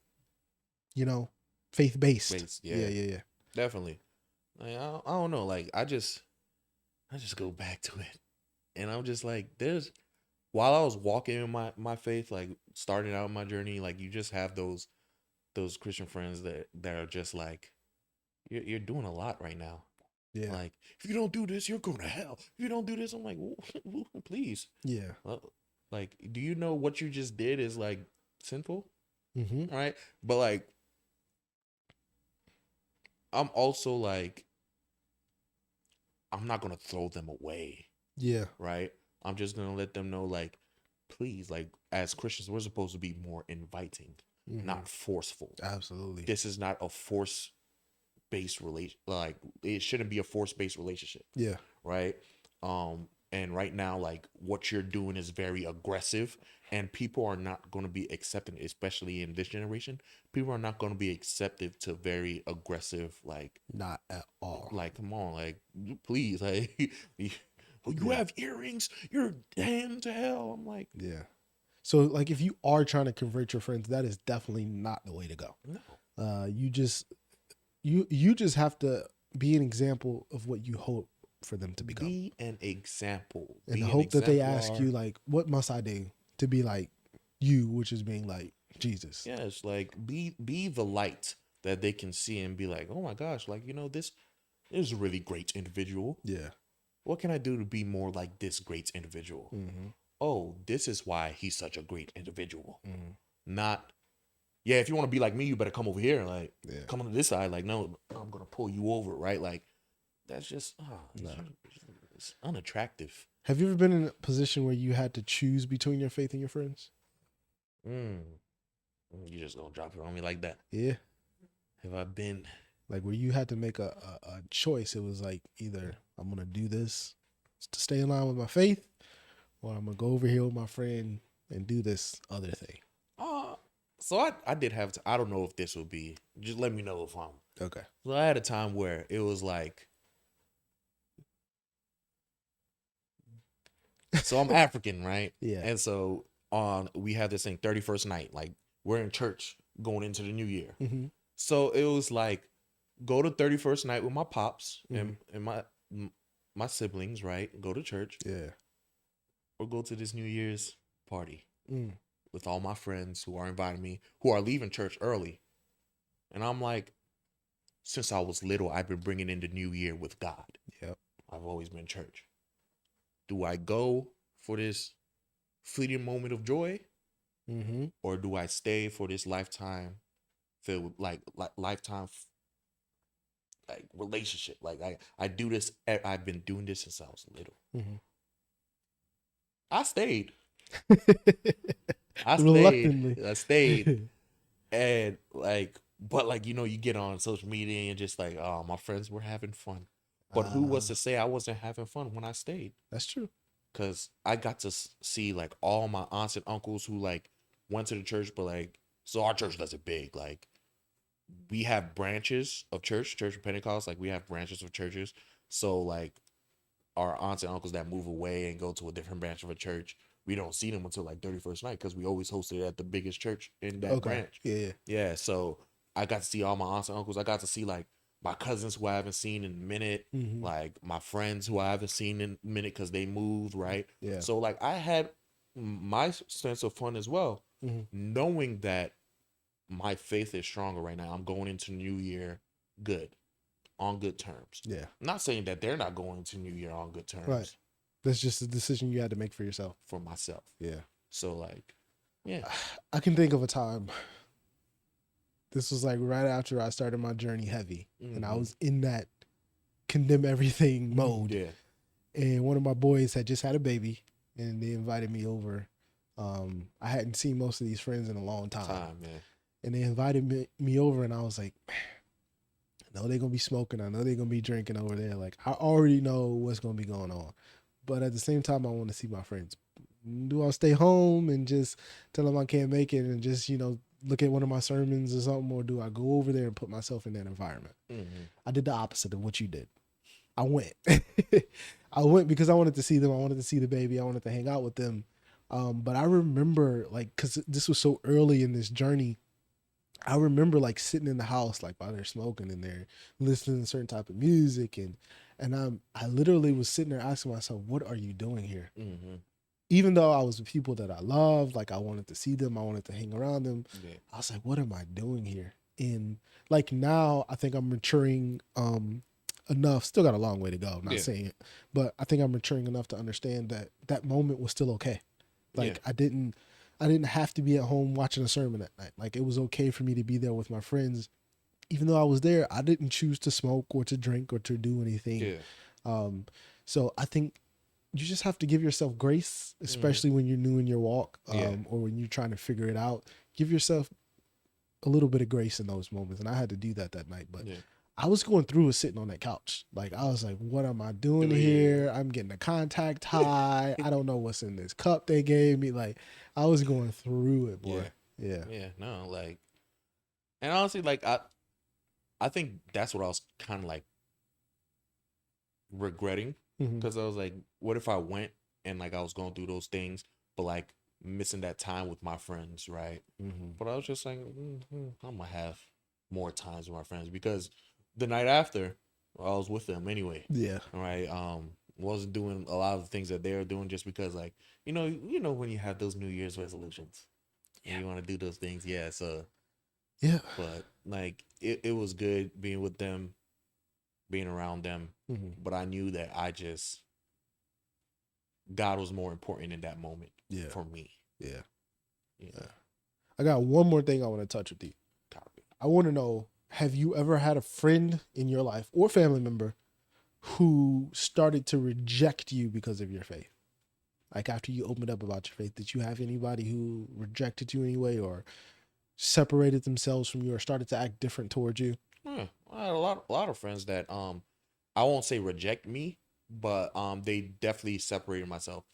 faith-based. Yeah. Definitely. Like, I don't know. Like, I just go back to it. And I'm just like, while I was walking in my faith, like starting out my journey, like you just have those Christian friends that are just like, you're doing a lot right now. Yeah. Like, if you don't do this, you're going to hell. If you don't do this, I'm like, please. Yeah. Like, do you know what you just did is like sinful? Mm-hmm. Right. But like, I'm also like, I'm not going to throw them away. Yeah. Right. I'm just going to let them know, like, please, like, as Christians, we're supposed to be more inviting, not forceful. Absolutely. This is not a force-based relation. Like, it shouldn't be a force-based relationship. Yeah. Right. And right now, like, what you're doing is very aggressive, and people are not going to be accepting, especially in this generation. People are not going to be accepted to very aggressive, like, not at all. Like, come on, like, please, like, you have earrings, you're damned to hell. I'm like, yeah. So, like, if you are trying to convert your friends, that is definitely not the way to go. No. You just have to be an example of what you hope for them to become. Be an example. And hope that they ask you, like, what must I do to be like you, which is being like Jesus. Yes, like, be the light that they can see and be like, oh my gosh, like, this is a really great individual. Yeah. What can I do to be more like this great individual? Mm-hmm. Oh, this is why he's such a great individual. Mm-hmm. Not, yeah, if you want to be like me, you better come over here. Like, come on this side. Like, no, I'm going to pull you over, right? Like, that's just, it's unattractive. Have you ever been in a position where you had to choose between your faith and your friends? You just going to drop it on me like that? Yeah. Have I been... Like, where you had to make a choice. It was like, either I'm going to do this to stay in line with my faith, or I'm going to go over here with my friend and do this other thing. So I did have to, I don't know if this would be, just let me know if I'm. Okay. So I had a time where it was like, so I'm African, right? Yeah. And so we have this thing, 31st night, like we're in church going into the new year. Mm-hmm. So it was like, go to 31st night with my pops and my siblings, right? Go to church. Yeah. Or go to this New Year's party with all my friends who are inviting me, who are leaving church early. And I'm like, since I was little, I've been bringing in the new year with God. Yep. I've always been in church. Do I go for this fleeting moment of joy? Mm-hmm. Or do I stay for this lifetime filled with lifetime like relationship? Like I do this. I've been doing this since I was little. Mm-hmm. I stayed. I stayed. And like, but like, you get on social media and just like, oh, my friends were having fun. But who was to say I wasn't having fun when I stayed? That's true. Because I got to see like all my aunts and uncles who like went to the church, but like, so our church does it big. Like, we have branches of church of Pentecost. Like, we have branches of churches. So like, our aunts and uncles that move away and go to a different branch of a church, we don't see them until like 31st night because we always hosted it at the biggest church in that branch. Yeah. Yeah. So I got to see all my aunts and uncles. I got to see like my cousins who I haven't seen in a minute, like my friends who I haven't seen in a minute because they moved, right? Yeah. So like I had my sense of fun as well, knowing that my faith is stronger right now. I'm going into New Year good, on good terms. Yeah. I'm not saying that they're not going to New Year on good terms. Right. That's just a decision you had to make for yourself. For myself. Yeah. So like, yeah. I can think of a time. This was like right after I started my journey heavy, and I was in that condemn everything mode. Yeah. And one of my boys had just had a baby, and they invited me over. I hadn't seen most of these friends in a long time. And they invited me over, and I was like, man, I know they're going to be smoking. I know they're going to be drinking over there. Like, I already know what's going to be going on. But at the same time, I want to see my friends. Do I stay home and just tell them I can't make it and just, look at one of my sermons or something? Or do I go over there and put myself in that environment? I did the opposite of what you did. I went. I went because I wanted to see them. I wanted to see the baby. I wanted to hang out with them. But I remember, like, because this was so early in this journey, I remember like sitting in the house, like while they're smoking and they're listening to certain type of music, and I literally was sitting there asking myself, what are you doing here? Even though I was with people that I loved, like I wanted to see them, I wanted to hang around them. I was like, what am I doing here? And like now, I think I'm maturing enough. Still got a long way to go. I'm not saying it, but I think I'm maturing enough to understand that that moment was still okay. Like I didn't have to be at home watching a sermon at night. Like it was okay for me to be there with my friends. Even though I was there, I didn't choose to smoke or to drink or to do anything. So I think you just have to give yourself grace, especially when you're new in your walk, or when you're trying to figure it out. Give yourself a little bit of grace in those moments. And I had to do that night. But I was going through it sitting on that couch. Like I was like, what am I doing here? I'm getting a contact high. I don't know what's in this cup they gave me. Like I was going through it, boy. Yeah. No, like, and honestly, like I think that's what I was kind of like regretting, because I was like, what if I went and like I was going through those things, but like missing that time with my friends, right? But I was just like, I'm gonna have more times with my friends, because the night after I was with them anyway. Right. Wasn't doing a lot of the things that they were doing, just because like, you know when you have those New Year's resolutions, you want to do those things. So but like it was good being with them, being around them. But I knew that God was more important in that moment for me. I got one more thing I want to touch with you. I want to know, have you ever had a friend in your life or family member who started to reject you because of your faith? Like after you opened up about your faith, did you have anybody who rejected you anyway, or separated themselves from you, or started to act different towards you? I had a lot of friends that I won't say reject me, but they definitely separated myself.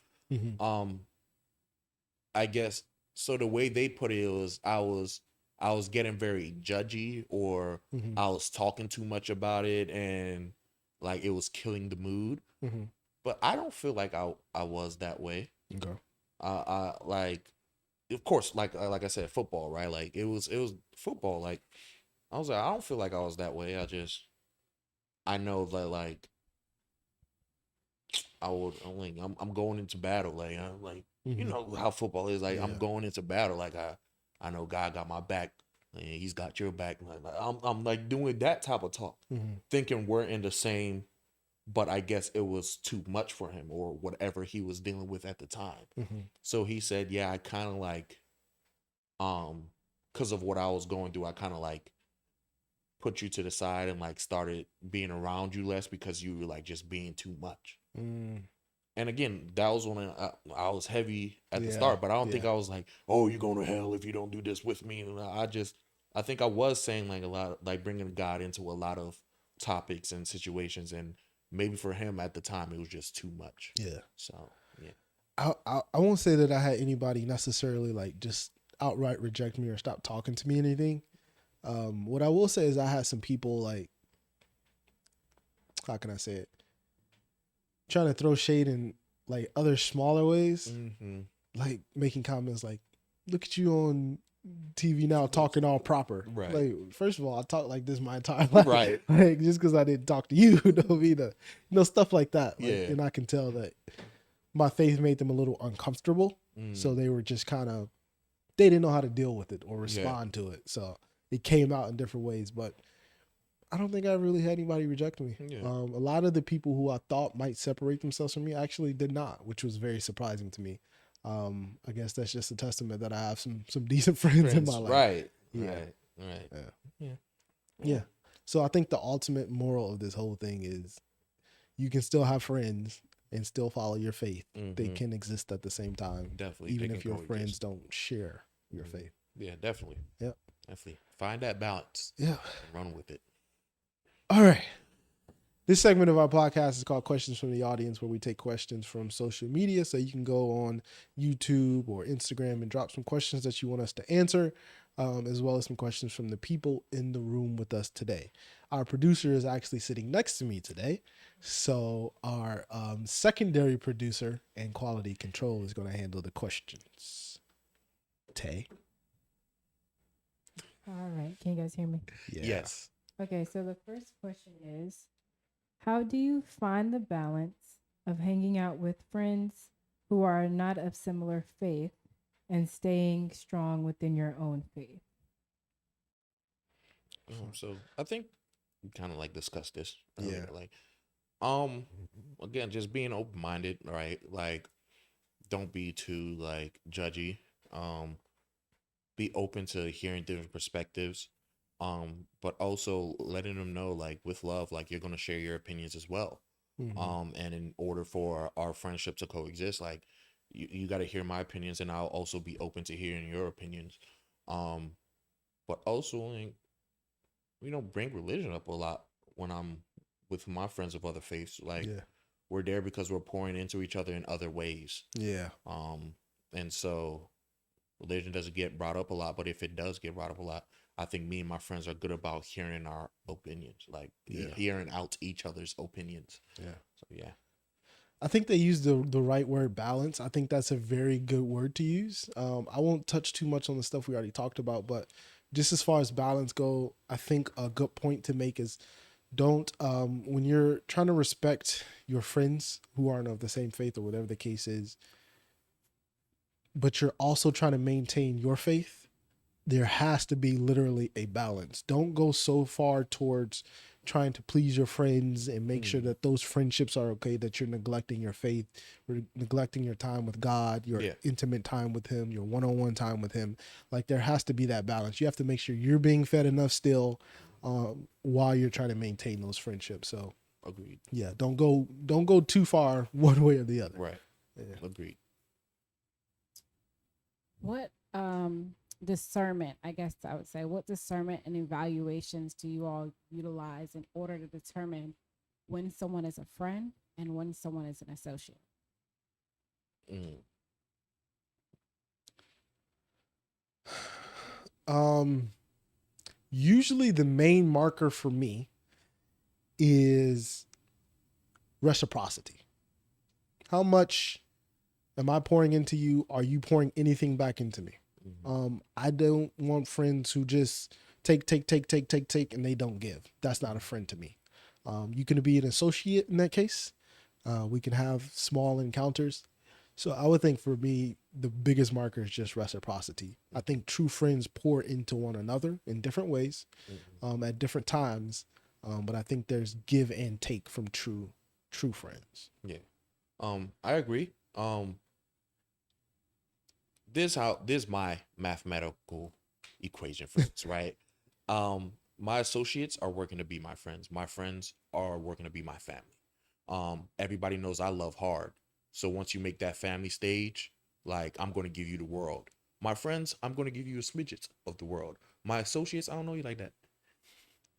I guess so. The way they put it was I was getting very judgy, or I was talking too much about it, and like it was killing the mood. But I don't feel like I was that way. I like, of course, like I said, football, right? Like it was football. Like I was like, I don't feel like I was that way. I know that like I'm going into battle. Like I'm like, you know how football is. Like I'm going into battle. Like I know God got my back, and He's got your back. Like I'm like doing that type of talk, thinking we're in the same. But I guess it was too much for him, or whatever he was dealing with at the time. So he said, yeah, I kind of like, because of what I was going through, I kind of like put you to the side and like started being around you less, because you were like just being too much. And again, that was when I was heavy at the start, but I don't think I was like, oh, you're going to hell if you don't do this with me. And I think I was saying like a lot, like bringing God into a lot of topics and situations, and maybe for him at the time it was just too much. Yeah. So yeah. I won't say that I had anybody necessarily like just outright reject me or stop talking to me or anything. What I will say is I had some people like, how can I say it? Trying to throw shade in like other smaller ways, like making comments like, "Look at you on TV now talking all proper." Right. Like, first of all, I talk like this my entire life. Right. Like, just because I didn't talk to you, don't mean that. Stuff like that. Like, Yeah. and I can tell that my faith made them a little uncomfortable. So they were just kind of, they didn't know how to deal with it or respond to it. So it came out in different ways. But I don't think I really had anybody reject me. Yeah. A lot of the people who I thought might separate themselves from me actually did not, which was very surprising to me. I guess that's just a testament that I have some decent friends in my life. Right. Yeah. Right. Yeah. So I think the ultimate moral of this whole thing is you can still have friends and still follow your faith. They can exist at the same time. Definitely. Even if your friends don't share your faith. Yeah, definitely. Yep. Definitely. Find that balance. Yeah. And run with it. All right. This segment of our podcast is called Questions from the Audience, where we take questions from social media. So you can go on YouTube or Instagram and drop some questions that you want us to answer, as well as some questions from the people in the room with us today. Our producer is actually sitting next to me today. So our secondary producer and quality control is going to handle the questions. Tay. All right. Can you guys hear me? Yeah. Yes. Okay. So the first question is, how do you find the balance of hanging out with friends who are not of similar faith and staying strong within your own faith? So I think we kind of like discussed this earlier. Yeah. Like, again, just being open minded, right? Like, don't be too like judgy. Be open to hearing different perspectives. But also letting them know, like, with love, like, you're gonna share your opinions as well. And in order for our friendship to coexist, like, you got to hear my opinions, and I'll also be open to hearing your opinions. But also, like, bring religion up a lot when I'm with my friends of other faiths. Like, we're there because we're pouring into each other in other ways. Yeah. And so religion doesn't get brought up a lot, but if it does get brought up a lot, I think me and my friends are good about hearing our opinions, like hearing out each other's opinions. Yeah. So yeah. I think they use the right word, balance. I think that's a very good word to use. I won't touch too much on the stuff we already talked about, but just as far as balance go, I think a good point to make is don't, when you're trying to respect your friends who aren't of the same faith or whatever the case is, but you're also trying to maintain your faith, there has to be literally a balance. Don't go so far towards trying to please your friends and make sure that those friendships are okay, that you're neglecting your faith, or neglecting your time with God, your intimate time with him, your one-on-one time with him. Like, there has to be that balance. You have to make sure you're being fed enough still while you're trying to maintain those friendships. So agreed. Yeah, don't go too far one way or the other. Right. Yeah. Agreed. What discernment, I guess I would say, what discernment and evaluations do you all utilize in order to determine when someone is a friend and when someone is an associate? Usually the main marker for me is reciprocity. How much am I pouring into you? Are you pouring anything back into me? I don't want friends who just take, and they don't give. That's not a friend to me. You can be an associate in that case. We can have small encounters. So I would think for me, the biggest marker is just reciprocity. I think true friends pour into one another in different ways, at different times. But I think there's give and take from true friends. Yeah. I agree. This my mathematical equation for this, right? My associates are working to be my friends. My friends are working to be my family. Everybody knows I love hard. So once you make that family stage, like, I'm going to give you the world. My friends, I'm going to give you a smidget of the world. My associates, I don't know you like that.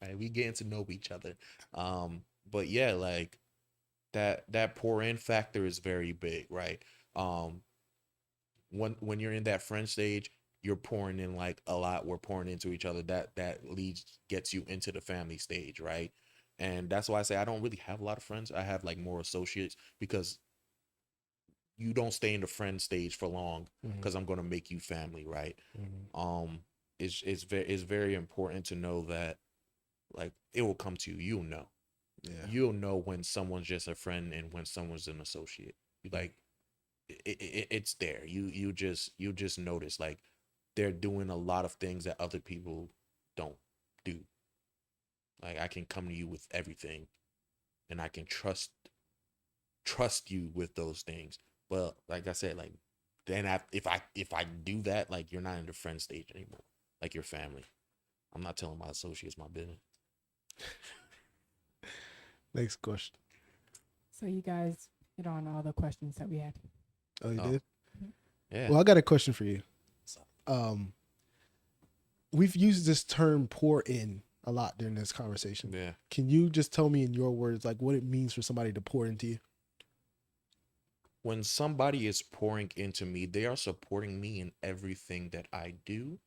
Right? We getting to know each other. But yeah, like, that pour in factor is very big, right? Um, when you're in that friend stage, you're pouring in like a lot. We're pouring into each other. That leads gets you into the family stage, right? And that's why I say I don't really have a lot of friends. I have like more associates because you don't stay in the friend stage for long because I'm gonna make you family, right? Um, it's very important to know that like it will come to you. You'll know. Yeah. You'll know when someone's just a friend and when someone's an associate. Like it's there. You just notice like they're doing a lot of things that other people don't do. Like I can come to you with everything, and I can trust you with those things. But like I said, like then if I do that, like you're not in the friend stage anymore. Like your family. I'm not telling my associates my business. Next question. So you guys hit on all the questions that we had. Oh, you Oh. did? Yeah. Well, I got a question for you. We've used this term pour in a lot during this conversation. Yeah. Can you just tell me in your words, like what it means for somebody to pour into you? When somebody is pouring into me, they are supporting me in everything that I do.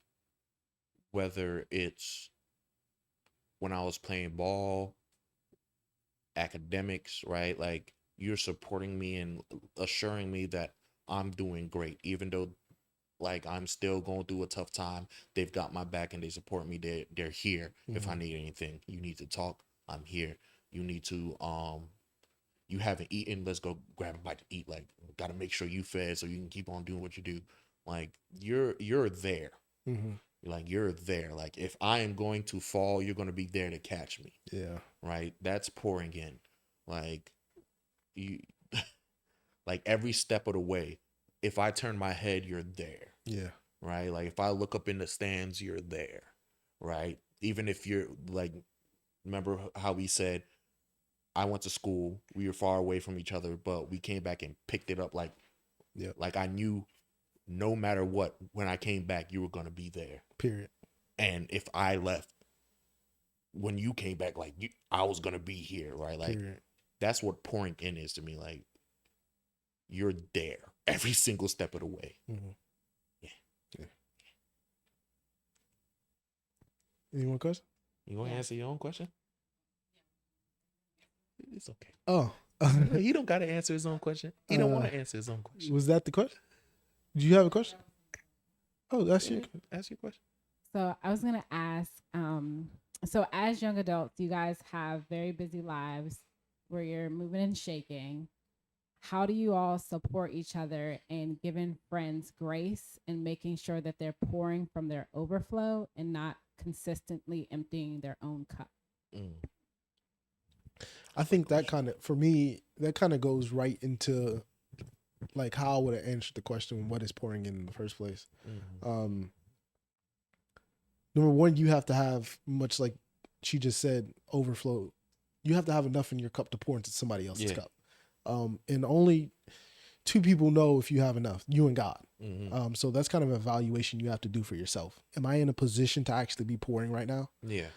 Whether it's when I was playing ball, academics, right? Like you're supporting me and assuring me that I'm doing great, even though like I'm still going through a tough time. They've got my back and they support me. They're here. If I need anything, you need to talk, I'm here. You need to you haven't eaten, let's go grab a bite to eat. Like gotta make sure you fed so you can keep on doing what you do. Like you're there. Like you're there. Like if I am going to fall, you're gonna be there to catch me. Yeah. Right? That's pouring in. Like you like every step of the way. If I turn my head, you're there. Yeah. Right? Like if I look up in the stands, you're there. Right? Even if you're like remember how we said I went to school, we were far away from each other, but we came back and picked it up like I knew no matter what, when I came back, you were gonna be there. Period. And if I left, when you came back, like I was gonna be here, right? Like Period. that's what pouring in is to me. Like you're there every single step of the way. Yeah. Any more questions? You want to answer your own question? It's okay. Oh. He don't gotta answer his own question. He don't want to answer his own question. Was that the question? Do you have a question? Oh, that's your Ask your question. So I was gonna ask, so as young adults, you guys have very busy lives where you're moving and shaking. How do you all support each other in giving friends grace and making sure that they're pouring from their overflow and not consistently emptying their own cup? I think that kind of, for me, that kind of goes right into like how I would have answered the question, what is pouring in the first place? Number one, you have to have, much like she just said, overflow. You have to have enough in your cup to pour into somebody else's cup. And only two people know if you have enough, you and God. So that's kind of an evaluation you have to do for yourself. Am I in a position to actually be pouring right now? Yeah.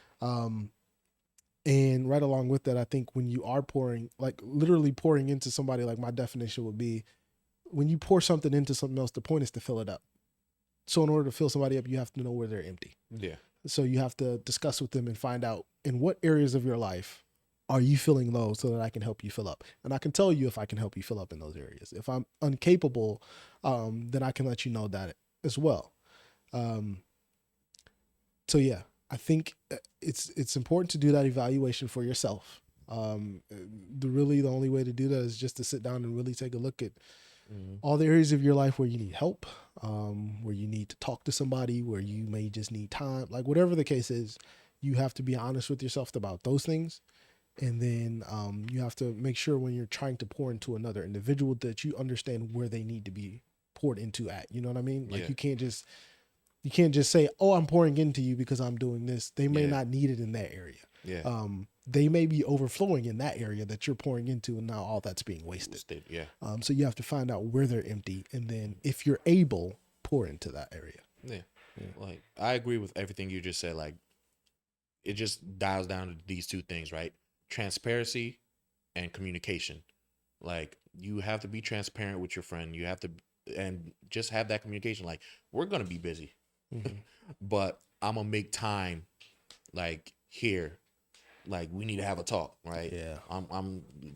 And right along with that, I think when you are pouring, like literally pouring into somebody, like my definition would be when you pour something into something else, the point is to fill it up. So in order to fill somebody up, you have to know where they're empty. Yeah. So you have to discuss with them and find out in what areas of your life are you filling low so that I can help you fill up. And I can tell you if I can help you fill up in those areas. If I'm incapable, then I can let you know that as well. So yeah, I think it's important to do that evaluation for yourself. The only way to do that is just to sit down and really take a look at all the areas of your life where you need help, where you need to talk to somebody, where you may just need time, like whatever the case is, you have to be honest with yourself about those things. And then you have to make sure when you're trying to pour into another individual that you understand where they need to be poured into at. You know what I mean? Like you can't just say, oh, I'm pouring into you because I'm doing this. They may not need it in that area. Yeah. They may be overflowing in that area that you're pouring into, and now all that's being wasted. Yeah. So you have to find out where they're empty, and then if you're able, pour into that area. Yeah. Like I agree with everything you just said. Like it just dials down to these two things, right? Transparency and communication. Like you have to be transparent with your friend. You have to and just have that communication. Like we're gonna be busy, Mhm. but I'm gonna make time. Like here, like we need to have a talk, right? Yeah.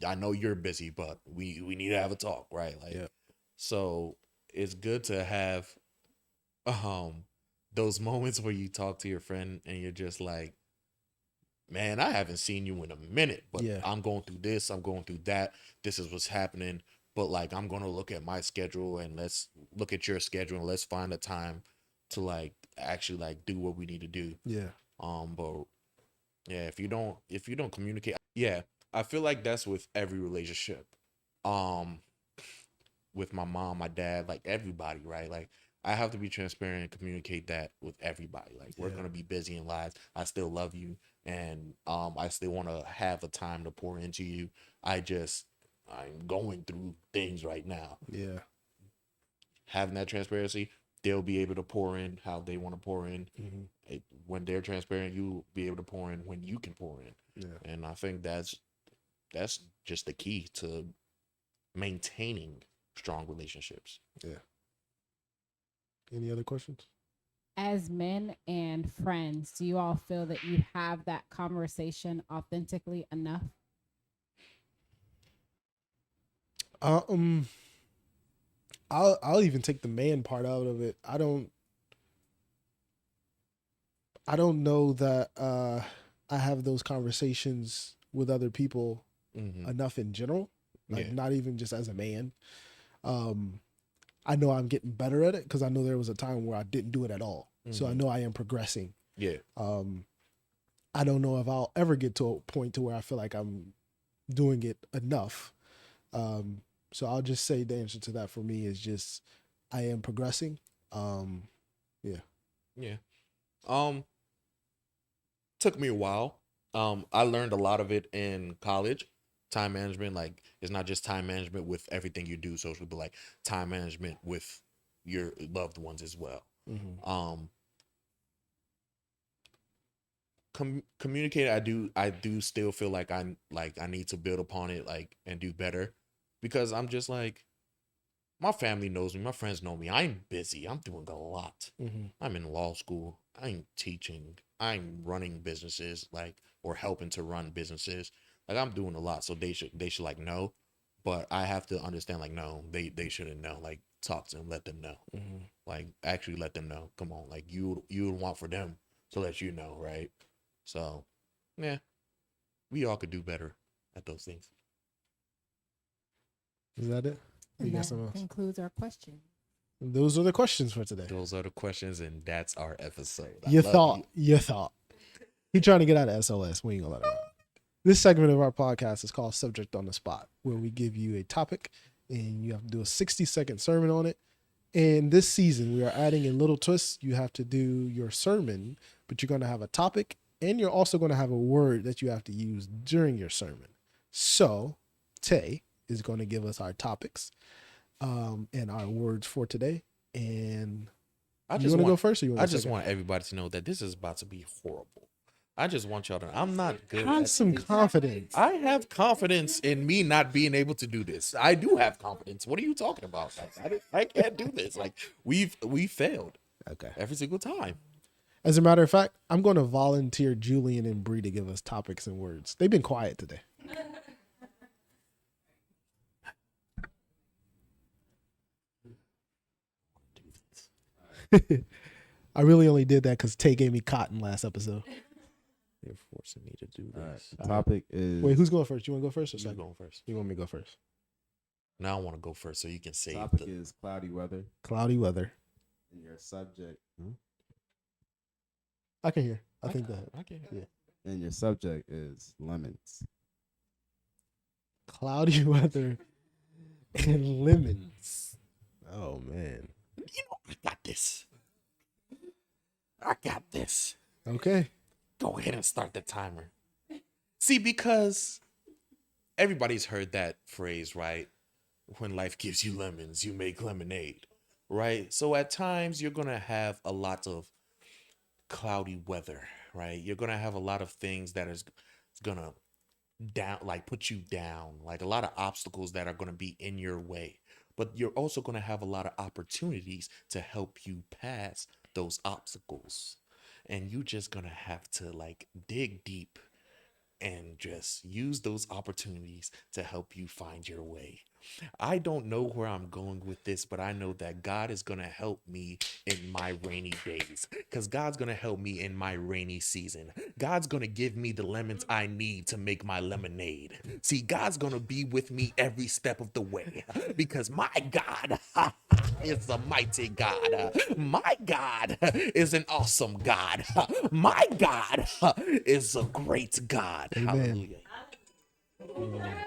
I know you're busy, but we need to have a talk, right? Like Yeah. so it's good to have um those moments where you talk to your friend and you're just like, man, I haven't seen you in a minute, but Yeah. I'm going through this, I'm going through that. This is what's happening. But like I'm gonna look at my schedule and let's look at your schedule and let's find a time to like actually like do what we need to do. Yeah. But yeah, if you don't communicate, yeah, I feel like that's with every relationship. Um, with my mom, my dad, like everybody, right? Like I have to be transparent and communicate that with everybody. Like we're Yeah. gonna be busy in lives. I still love you, and I still want to have a time to pour into you. I'm going through things right now. Yeah. Having that transparency, they'll be able to pour in how they want to pour in. Hmm. When they're transparent, you'll be able to pour in when you can pour in. Yeah. And I think that's just the key to maintaining strong relationships. Yeah. Any other questions? As men and friends, do you all feel that you have that conversation authentically enough? Um, I'll even take the man part out of it. I don't know that I have those conversations with other people Mm-hmm. enough in general. Like Yeah. not even just as a man. Um, I know I'm getting better at it because I know there was a time where I didn't do it at all. So I Mhm. know I am progressing. Yeah. I don't know if I'll ever get to a point to where I feel like I'm doing it enough. So I'll just say the answer to that for me is just I am progressing. Yeah. Yeah. Um, took me a while. I learned a lot of it in college. Time management, like it's not just time management with everything you do socially, but like time management with your loved ones as well. Mm-hmm. Um, communicate. I do still feel like I need to build upon it, like and do better, because I'm just like my family knows me, my friends know me. I'm busy. I'm doing a lot. Mm-hmm. I'm in law school. I'm teaching. I'm running businesses, like or helping to run businesses. Like I'm doing a lot. So they should like know. But I have to understand like no, they shouldn't know. Like talk to them, let them know. Mm-hmm. Like actually let them know. Come on. Like you would want for them to let you know, right? So yeah, we all could do better at those things. Is that it? You And got that something else? concludes our question. Those are the questions for today. Those are the questions, and that's our episode. You thought. He trying to get out of SOS. We ain't gonna let him out. This segment of our podcast is called Subject on the Spot, where we give you a topic and you have to do a 60-second sermon on it. And this season, we are adding in little twists. You have to do your sermon, but you're going to have a topic and you're also going to have a word that you have to use during your sermon. So, Tay is going to give us our topics and our words for today. And I you just want to want go first? Or you want I to just want everybody to know that this is about to be horrible. I just want y'all to. I'm not good. have at some this. confidence. I have confidence in me not being able to do this. I do have confidence. What are you talking about? Like, I can't do this. Like we failed Okay. every single time. As a matter of fact, I'm going to volunteer Julian and Bree to give us topics and words. They've been quiet today. I really only did that because Tay gave me cotton last episode. You're forcing me to do All right. this. The topic is Wait, who's going first? You want to go first or You second? going first? You want me to go first? Now I want to go first so you can say topic the. is cloudy weather, Cloudy weather. and your subject I can hear. I think that. Okay. Yeah. and your subject is lemons. Cloudy weather and lemons. Oh, man. You know I got this. I got this. Okay. Go ahead and start the timer. See, because everybody's heard that phrase, right? When life gives you lemons, you make lemonade, right? So at times you're going to have a lot of cloudy weather, right? You're going to have a lot of things that is going to down, like put you down, like a lot of obstacles that are going to be in your way. But you're also going to have a lot of opportunities to help you pass those obstacles. And you just going to have to like dig deep and just use those opportunities to help you find your way. I don't know where I'm going with this, but I know that God is going to help me in my rainy days because God's going to help me in my rainy season. God's going to give me the lemons I need to make my lemonade. See, God's going to be with me every step of the way because my God is a mighty God. My God is an awesome God. My God is a great God. Amen. Hallelujah.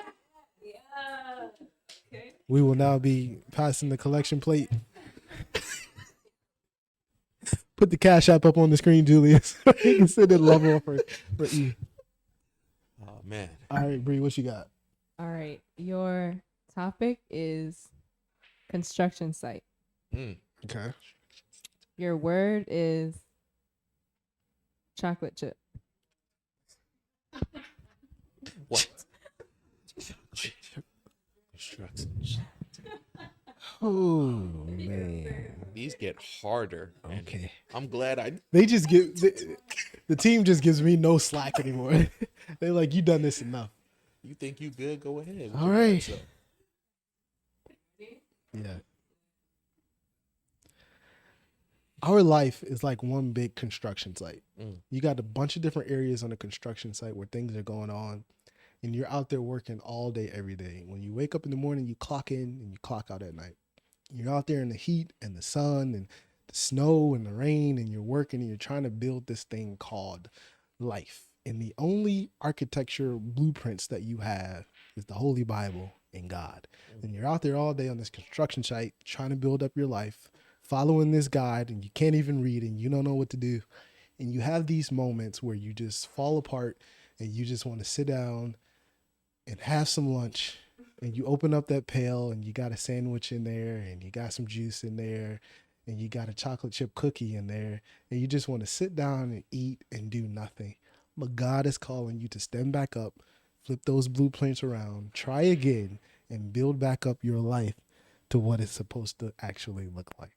We will now be passing the collection plate. Put the Cash App up on the screen, Julius. You can send it level for E. Oh, man. All right, Bree, what you got? All right. Your topic is construction site. Okay. Your word is chocolate chip. What? Instructions. Oh man. These get harder. Okay. I'm glad I. They just give the team just gives me no slack anymore. They're like, you done this enough. You think you good? Go ahead. All right. So, Yeah. Our life is like one big construction site. You got a bunch of different areas on a construction site where things are going on, and you're out there working all day, every day. When you wake up in the morning, you clock in and you clock out at night. You're out there in the heat and the sun and the snow and the rain, and you're working and you're trying to build this thing called life. And the only architecture blueprints that you have is the Holy Bible and God. And you're out there all day on this construction site trying to build up your life, following this guide, and you can't even read and you don't know what to do. And you have these moments where you just fall apart and you just want to sit down and have some lunch, and you open up that pail and you got a sandwich in there and you got some juice in there and you got a chocolate chip cookie in there, and you just want to sit down and eat and do nothing. But God is calling you to stand back up, flip those blueprints around, try again, and build back up your life to what it's supposed to actually look like.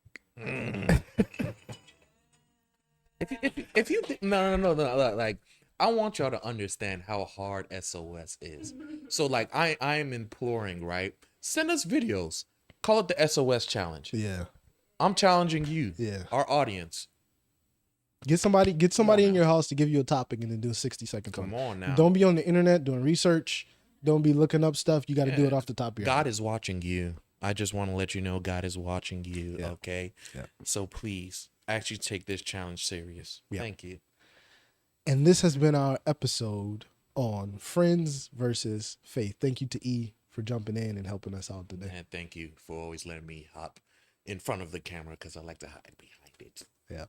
if you think, no, like, I want y'all to understand how hard SOS is. So like I am imploring, right? Send us videos. Call it the SOS challenge. Yeah. I'm challenging you, Yeah. our audience. Get somebody in your house to give you a topic and then do a 60-second. Come on now. Don't be on the internet doing research. Don't be looking up stuff. You got to do it off the top of your head. God is watching you. I just want to let you know God is watching you. Yeah. Okay. Yeah. So please actually take this challenge serious. Yeah. Thank you. And this has been our episode on friends versus faith. Thank you to E for jumping in and helping us out today. And thank you for always letting me hop in front of the camera because I like to hide behind it. Yeah.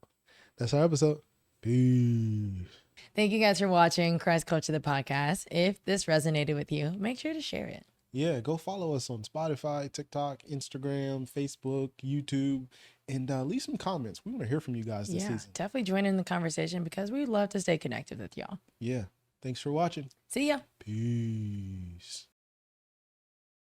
That's our episode. Peace. Thank you guys for watching Christ Culture, the podcast. If this resonated with you, make sure to share it. Yeah, go follow us on Spotify, TikTok, Instagram, Facebook, YouTube, and leave some comments. We want to hear from you guys this season. Definitely join in the conversation because we'd love to stay connected with y'all. Yeah. Thanks for watching. See ya. Peace.